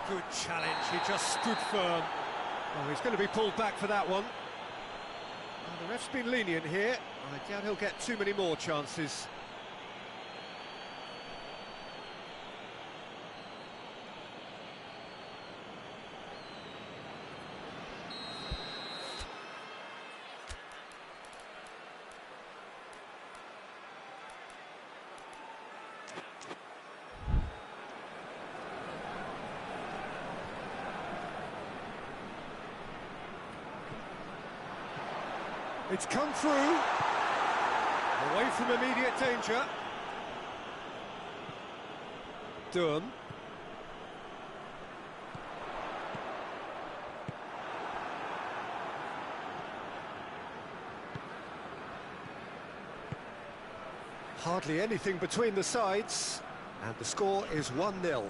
A: Good challenge, he just stood firm. Oh, he's going to be pulled back for that one. Well, the ref's been lenient here. I doubt he'll get too many more chances. It's come through, away from immediate danger. Durham. Hardly anything between the sides, and the score is 1-0.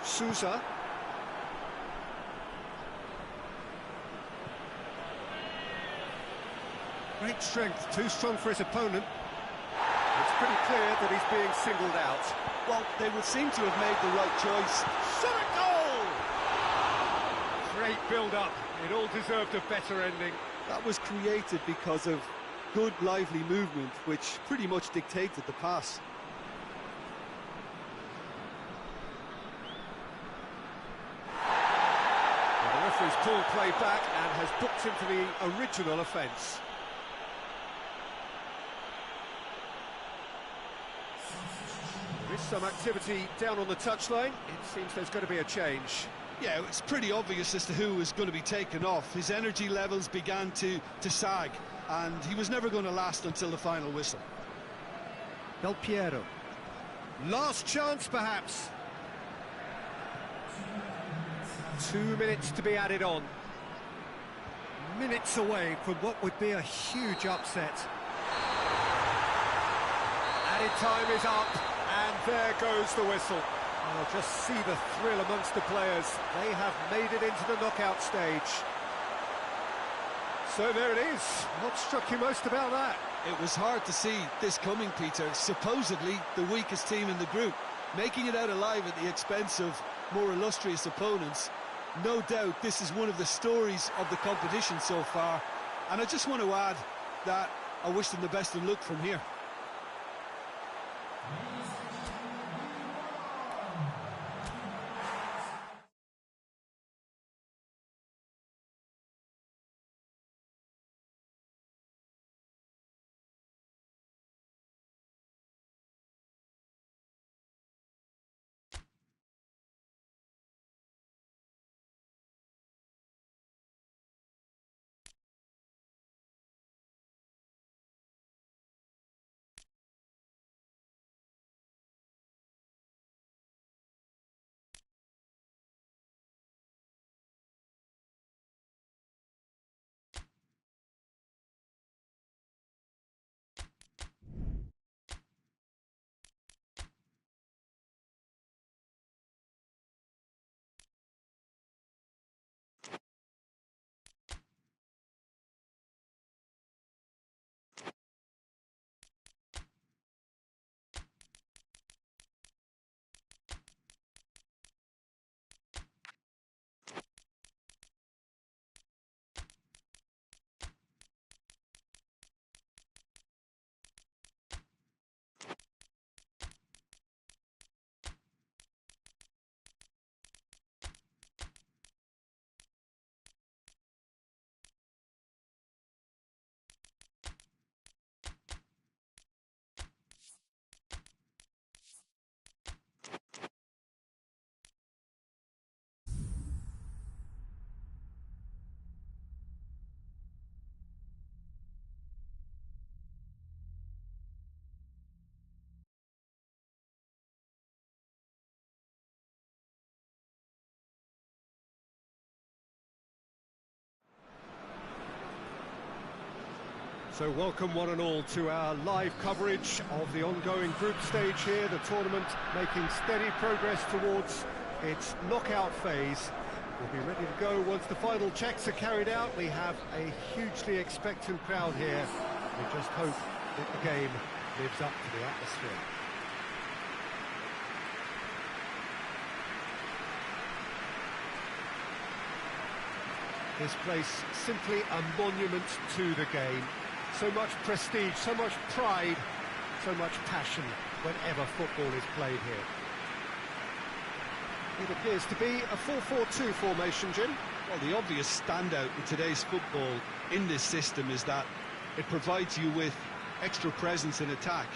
A: Sousa. Great strength, too strong for his opponent. It's pretty clear that he's being singled out.
C: Well, they would seem to have made the right choice.
A: Shot at goal! Great build-up. It all deserved a better ending.
C: That was created because of good, lively movement, which pretty much dictated the pass.
A: referee's pulled play back and has booked him for the original offence. There is some activity down on the touchline. It seems there's going to be a change.
B: Yeah, it's pretty obvious as to who was going to be taken off. His energy levels began to sag, and he was never going to last until the final whistle.
A: Del Piero. Last chance, perhaps. 2 minutes to be added on. Minutes away from what would be a huge upset. Added time is up, and there goes the whistle. Oh, just see the thrill amongst the players. They have made it into the knockout stage. So there it is. What struck you most about that?
B: It was hard to see this coming, Peter. Supposedly the weakest team in the group, making it out alive at the expense of more illustrious opponents. No doubt this is one of the stories of the competition so far, and I just want to add that I wish them the best of luck from here.
A: So welcome one and all to our live coverage of the ongoing group stage here, the tournament making steady progress towards its knockout phase. We'll be ready to go once the final checks are carried out. We have a hugely expectant crowd here. We just hope that the game lives up to the atmosphere. This place simply a monument to the game. So much prestige, so much pride, so much passion whenever football is played here. It appears to be a 4-4-2 formation, Jim.
B: Well, the obvious standout in today's football in this system is that it provides you with extra presence in attack.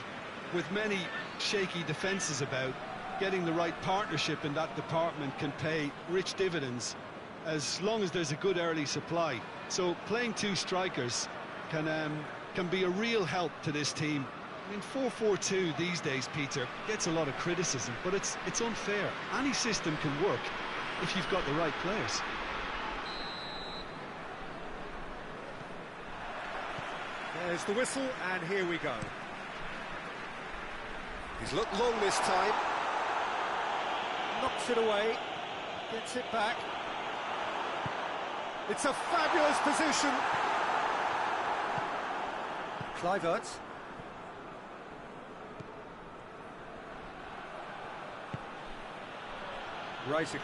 B: With many shaky defences about, getting the right partnership in that department can pay rich dividends as long as there's a good early supply. So playing two strikers can be a real help to this team. I mean, 4-4-2 these days, Peter, gets a lot of criticism, but it's unfair. Any system can work if you've got the right players.
A: There's the whistle, and here we go. He's looked long this time. Knocks it away, gets it back. It's a fabulous position. Kluivert. Reisiger.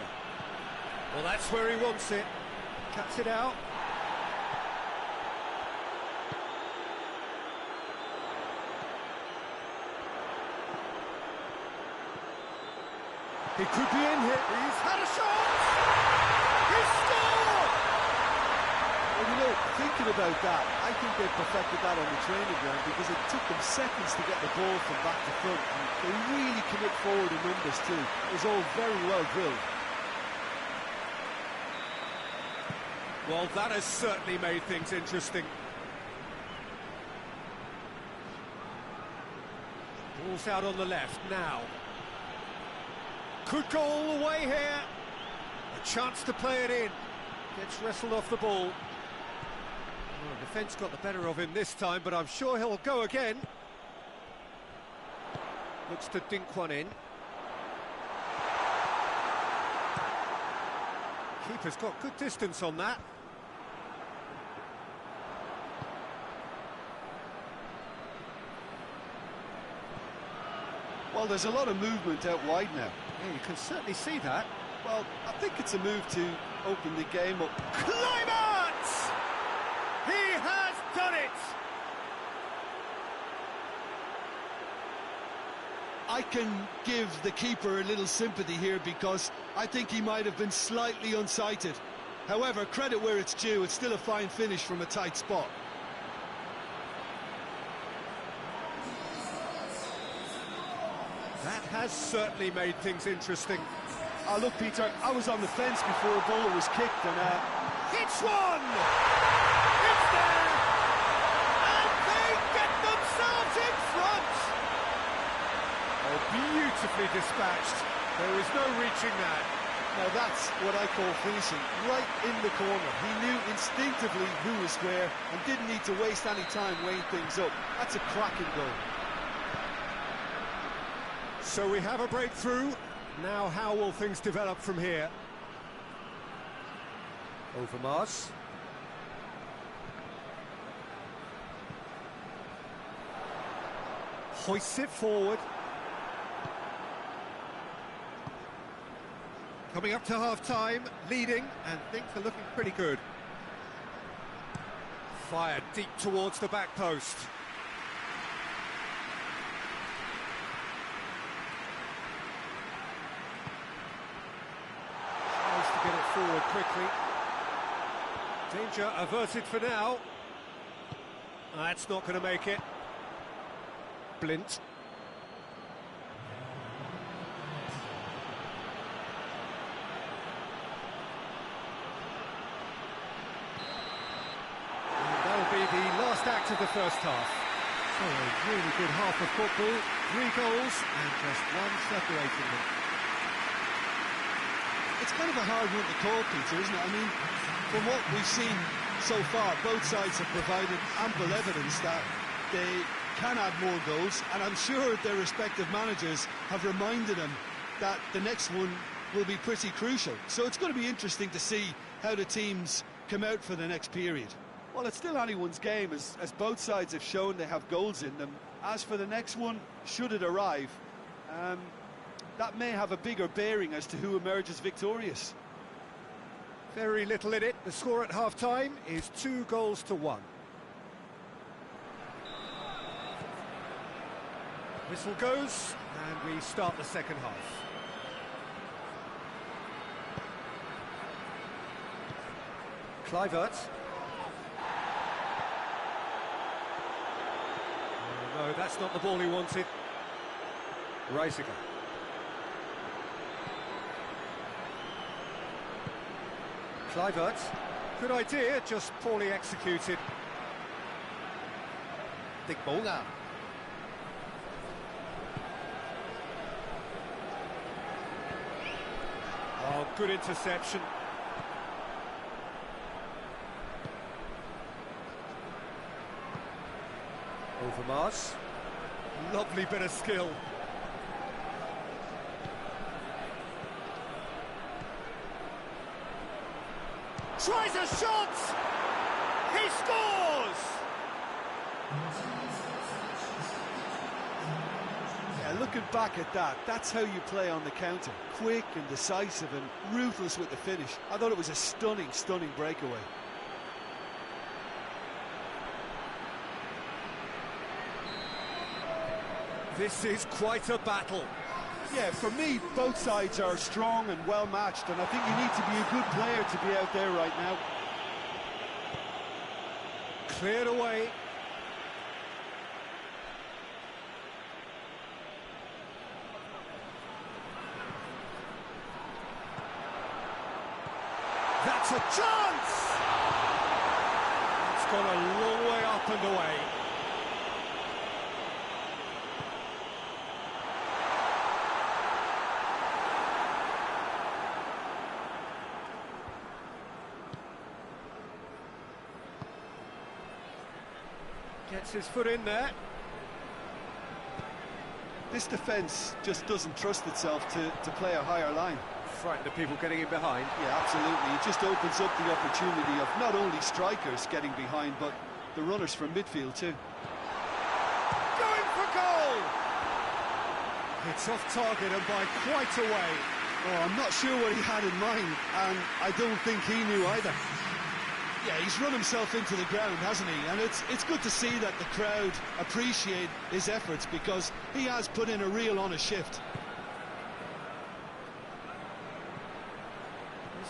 A: Well, that's where he wants it. Cuts it out. He could be in here. He's had a shot! He scored!
C: Well, you know, thinking about that, I think they perfected that on the training ground because it took them seconds to get the ball from back to front, and they really commit forward in numbers too. It was all very well drilled.
A: Well, that has certainly made things interesting. Ball's out on the left now. Could go all the way here. A chance to play it in. Gets wrestled off the ball. Well, defence got the better of him this time, but I'm sure he'll go again. Looks to dink one in. Keeper's got good distance on that.
C: Well, there's a lot of movement out wide now.
A: Yeah, you can certainly see that.
C: Well, I think it's a move to open the game up.
A: Climate! He has done it!
B: I can give the keeper a little sympathy here because I think he might have been slightly unsighted. However, credit where it's due, it's still a fine finish from a tight spot.
A: That has certainly made things interesting.
C: Look, Peter, I was on the fence before a ball was kicked, and
A: It's one! It's there! And they get themselves in front! Oh, beautifully dispatched. There is no reaching that.
C: now that's what I call finishing, right in the corner. He knew instinctively who was where and didn't need to waste any time weighing things up. That's a cracking goal.
A: So we have a breakthrough. Now how will things develop from here? Overmars. Hoists it forward. Coming up to half-time, leading, and things are looking pretty good. Fired deep towards the back post. Tries to get it forward quickly. Danger averted for now. That's not going to make it. Blint. That'll be the last act of the first half. So a really good half of football, 3 goals and just one separating them.
B: It's kind of a hard one to call, Peter, isn't it? I mean, from what we've seen so far, both sides have provided ample evidence that they can add more goals, and I'm sure their respective managers have reminded them that the next one will be pretty crucial. So it's going to be interesting to see how the teams come out for the next period.
C: Well, it's still anyone's game, as both sides have shown they have goals in them. As for the next one, should it arrive, that may have a bigger bearing as to who emerges victorious.
A: Very little in it. The score at half-time is 2-1. Whistle goes, and we start the second half. Kluivert. Oh, no, that's not the ball he wanted. Reisiger. Kluivert. Good idea, just poorly executed. Digboga. Oh, good interception. Overmars. Lovely bit of skill. Tries a shot! He scores!
C: Yeah, looking back at that, that's how you play on the counter. Quick and decisive and ruthless with the finish. I thought it was a stunning, stunning breakaway.
A: This is quite a battle.
C: Yeah, for me, both sides are strong and well matched, and I think you need to be a good player to be out there right now.
A: Cleared away. That's a chance! It's gone a long way up and away. Gets his foot in there.
C: This defence just doesn't trust itself to play a higher line.
D: Frightened of people getting in behind.
C: Yeah, absolutely. It just opens up the opportunity of not only strikers getting behind, but the runners from midfield too.
A: Going for goal! It's off target and by quite a way.
B: Oh, I'm not sure what he had in mind, and I don't think he knew either. Yeah, he's run himself into the ground, hasn't he? And it's good to see that the crowd appreciate his efforts, because he has put in a real honest shift.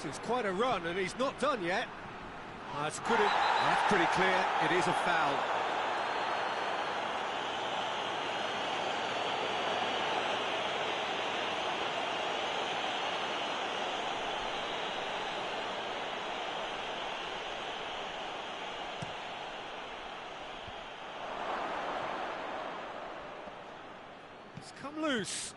A: This is quite a run, and he's not done yet. That's good. That's pretty clear. It is a foul. It's come loose.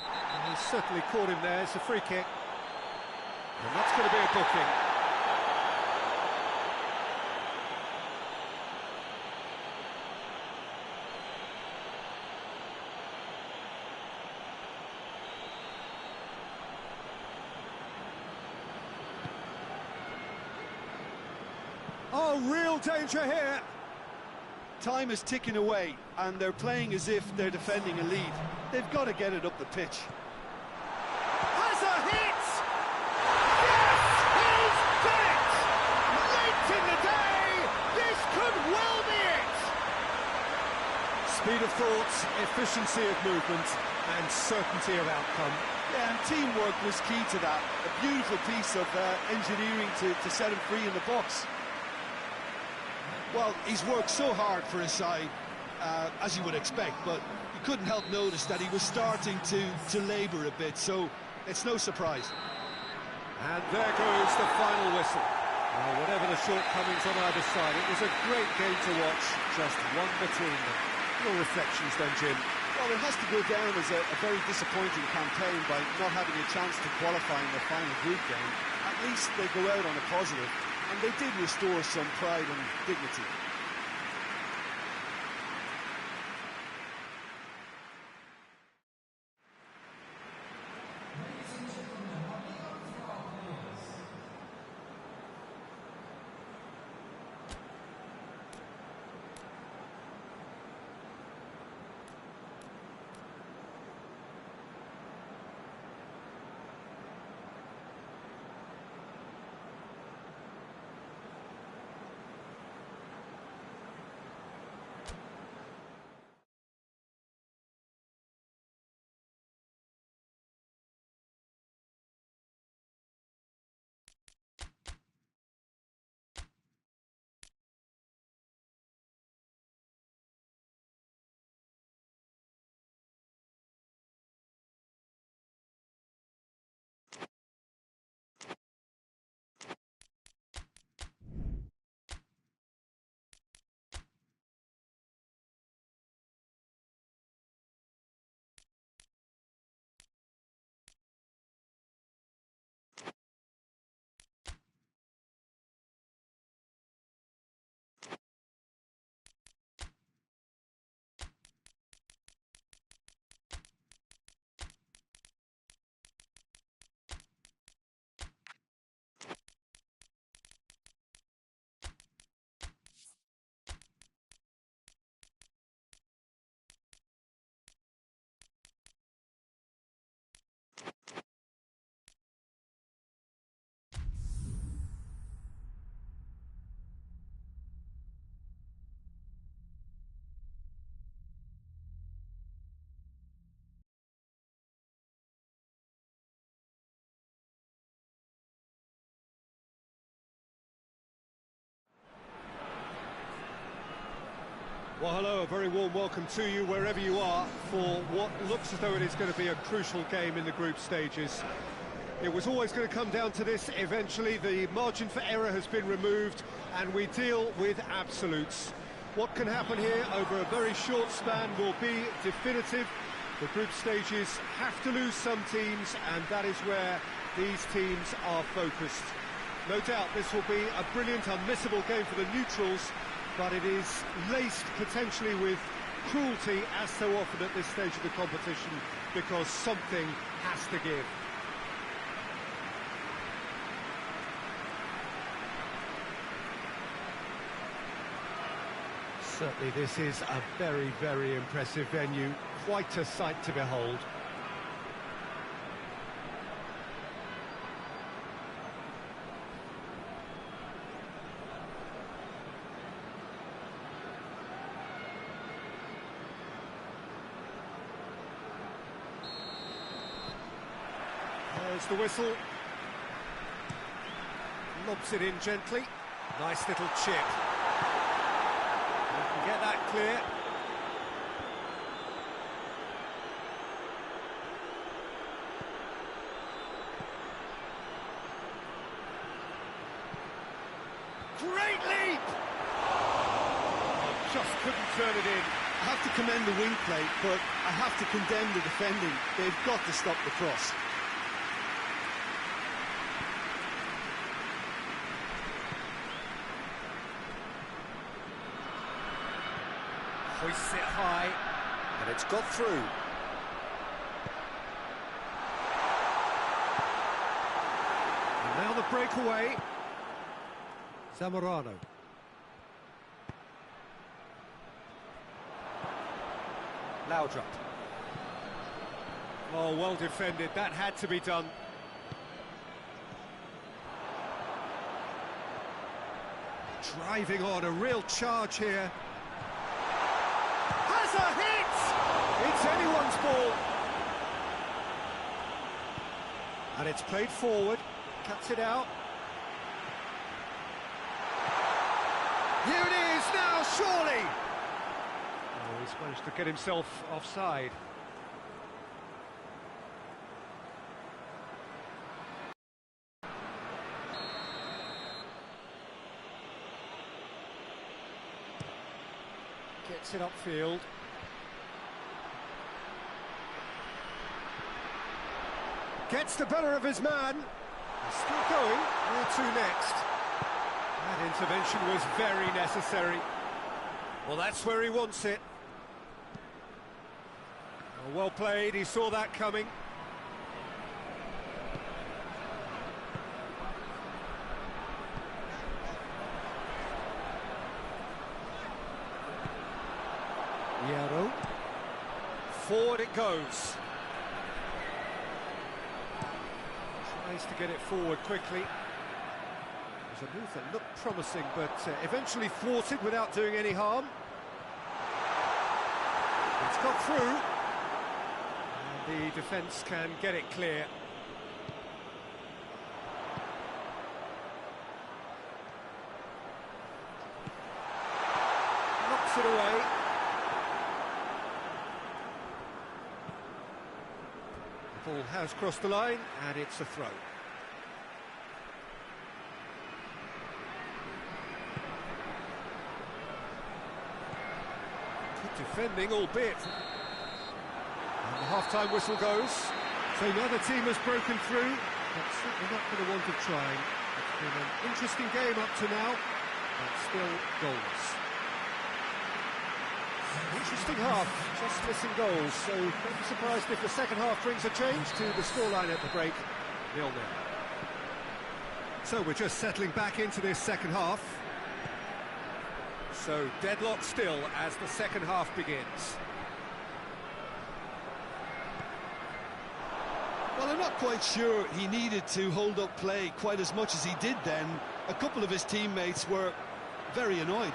A: And he's certainly caught him there. It's a free kick. And that's going to be a booking. Oh, real danger here.
C: Time is ticking away, and they're playing as if they're defending a lead. They've got to get it up the pitch.
A: Has a hit! Yes, he's done it! Late in the day, this could well be it! Speed of thought, efficiency of movement, and certainty of outcome.
C: Yeah, and teamwork was key to that. A beautiful piece of engineering to set him free in the box.
B: Well, he's worked so hard for his side, as you would expect, but you couldn't help notice that he was starting to labour a bit, so it's no surprise.
A: And there goes the final whistle. Well, whatever the shortcomings on either side, it was a great game to watch, just one between them. Your reflections then, Jim?
C: Well, it has to go down as a very disappointing campaign by not having a chance to qualify in the final group game. At least they go out on a positive. And they did restore some pride and dignity.
A: Well, hello, a very warm welcome to you wherever you are for what looks as though it is going to be a crucial game in the group stages. It was always going to come down to this eventually. The margin for error has been removed and we deal with absolutes. What can happen here over a very short span will be definitive. The group stages have to lose some teams, and that is where these teams are focused. No doubt this will be a brilliant, unmissable game for the neutrals, but it is laced potentially with cruelty as so often at this stage of the competition, because something has to give. Certainly this is a very, very impressive venue, quite a sight to behold. There's the whistle. Lobs it in gently. Nice little chip. Get that clear. Great leap! Oh, just couldn't turn it in.
B: I have to commend the wing play, but I have to condemn the defending. They've got to stop the cross.
A: Hoists it high, and it's got through. And now the breakaway. Zamorano. Laudrup. Oh, well defended. That had to be done. Driving on, a real charge here. Has a hit! It's anyone's ball. And it's played forward, cuts it out. Here it is now, surely! Oh, he's managed to get himself offside. Gets it upfield. Gets the better of his man. He's still going. Where to next? That intervention was very necessary. Well, that's where he wants it. Oh, well played, he saw that coming. Yarrow. Forward it goes. Tries to get it forward quickly. It was a move that looked promising, but eventually thwarted without doing any harm. It's got through. And the defence can get it clear. Knocks it away. The ball has crossed the line, and it's a throw. Good defending, albeit. And the half-time whistle goes. So another team has broken through, but certainly not for the want of trying. It's been an interesting game up to now, but still goals. Interesting half, just missing goals, so don't be surprised if the second half brings a change to the scoreline at the break, 0-0. So we're just settling back into this second half. So deadlock still as the second half begins.
B: Well, I'm not quite sure he needed to hold up play quite as much as he did then. A couple of his teammates were very annoyed.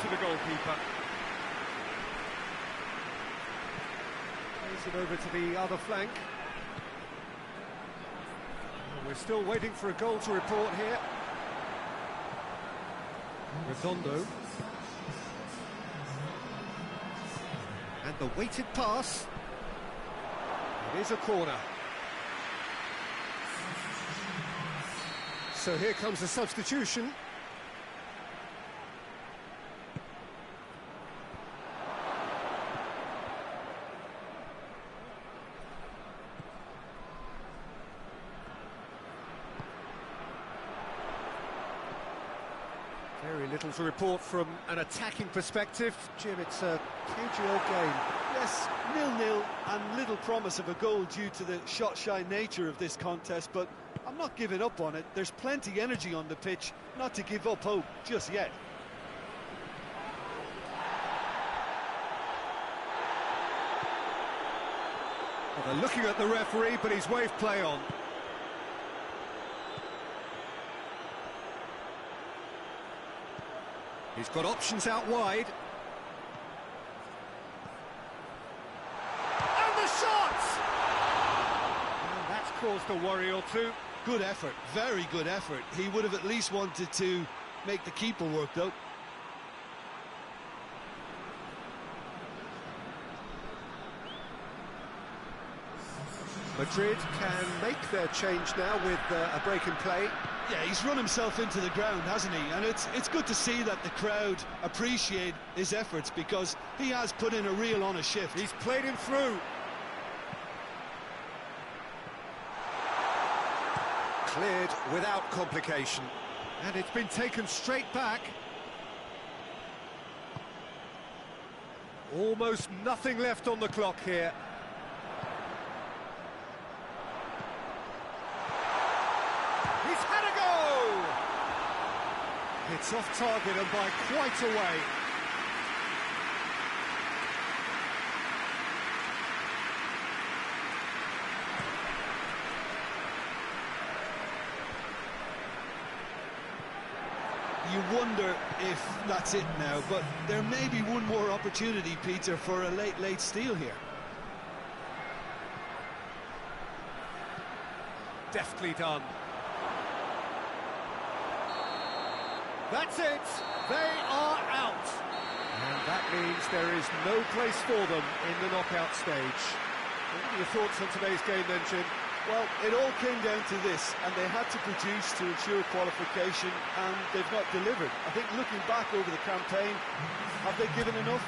A: To the goalkeeper. Plays it over to the other flank. We're still waiting for a goal to report here. Redondo. And the weighted pass. It is a corner. So here comes a substitution. Very little to report from an attacking perspective. Jim, it's a cagey old game.
C: Yes, 0-0 and little promise of a goal due to the shot-shy nature of this contest, but I'm not giving up on it. There's plenty energy on the pitch, not to give up hope just yet.
A: Well, they're looking at the referee, but he's waved play on. He's got options out wide. And the shot! And that's caused a worry or two.
B: Good effort, very good effort. He would have at least wanted to make the keeper work, though.
A: Madrid can make their change now with a break in play.
B: Yeah, he's run himself into the ground, hasn't he? And it's good to see that the crowd appreciate his efforts, because he has put in a real honest shift.
A: He's played him through. Cleared without complication. And it's been taken straight back. Almost nothing left on the clock here. He's had a go! It's off target and by quite a way.
B: You wonder if that's it now, but there may be one more opportunity, Peter, for a late steal here.
A: Deftly done. That's it. They are out. And that means there is no place for them in the knockout stage. What are your thoughts on today's game then, Jim?
C: Well, it all came down to this, and they had to produce to ensure qualification, and they've not delivered. I think looking back over the campaign, have they given enough?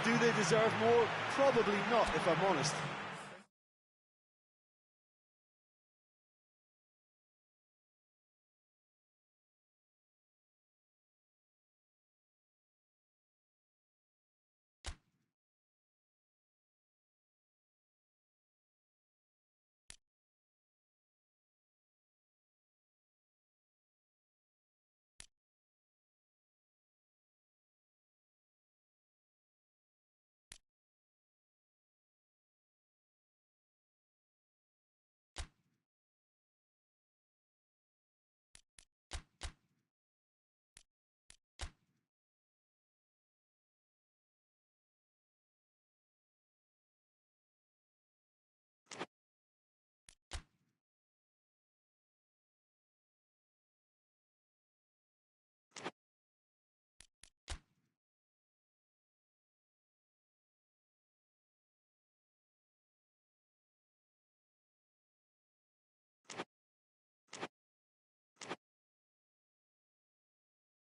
C: Do they deserve more? Probably not, if I'm honest.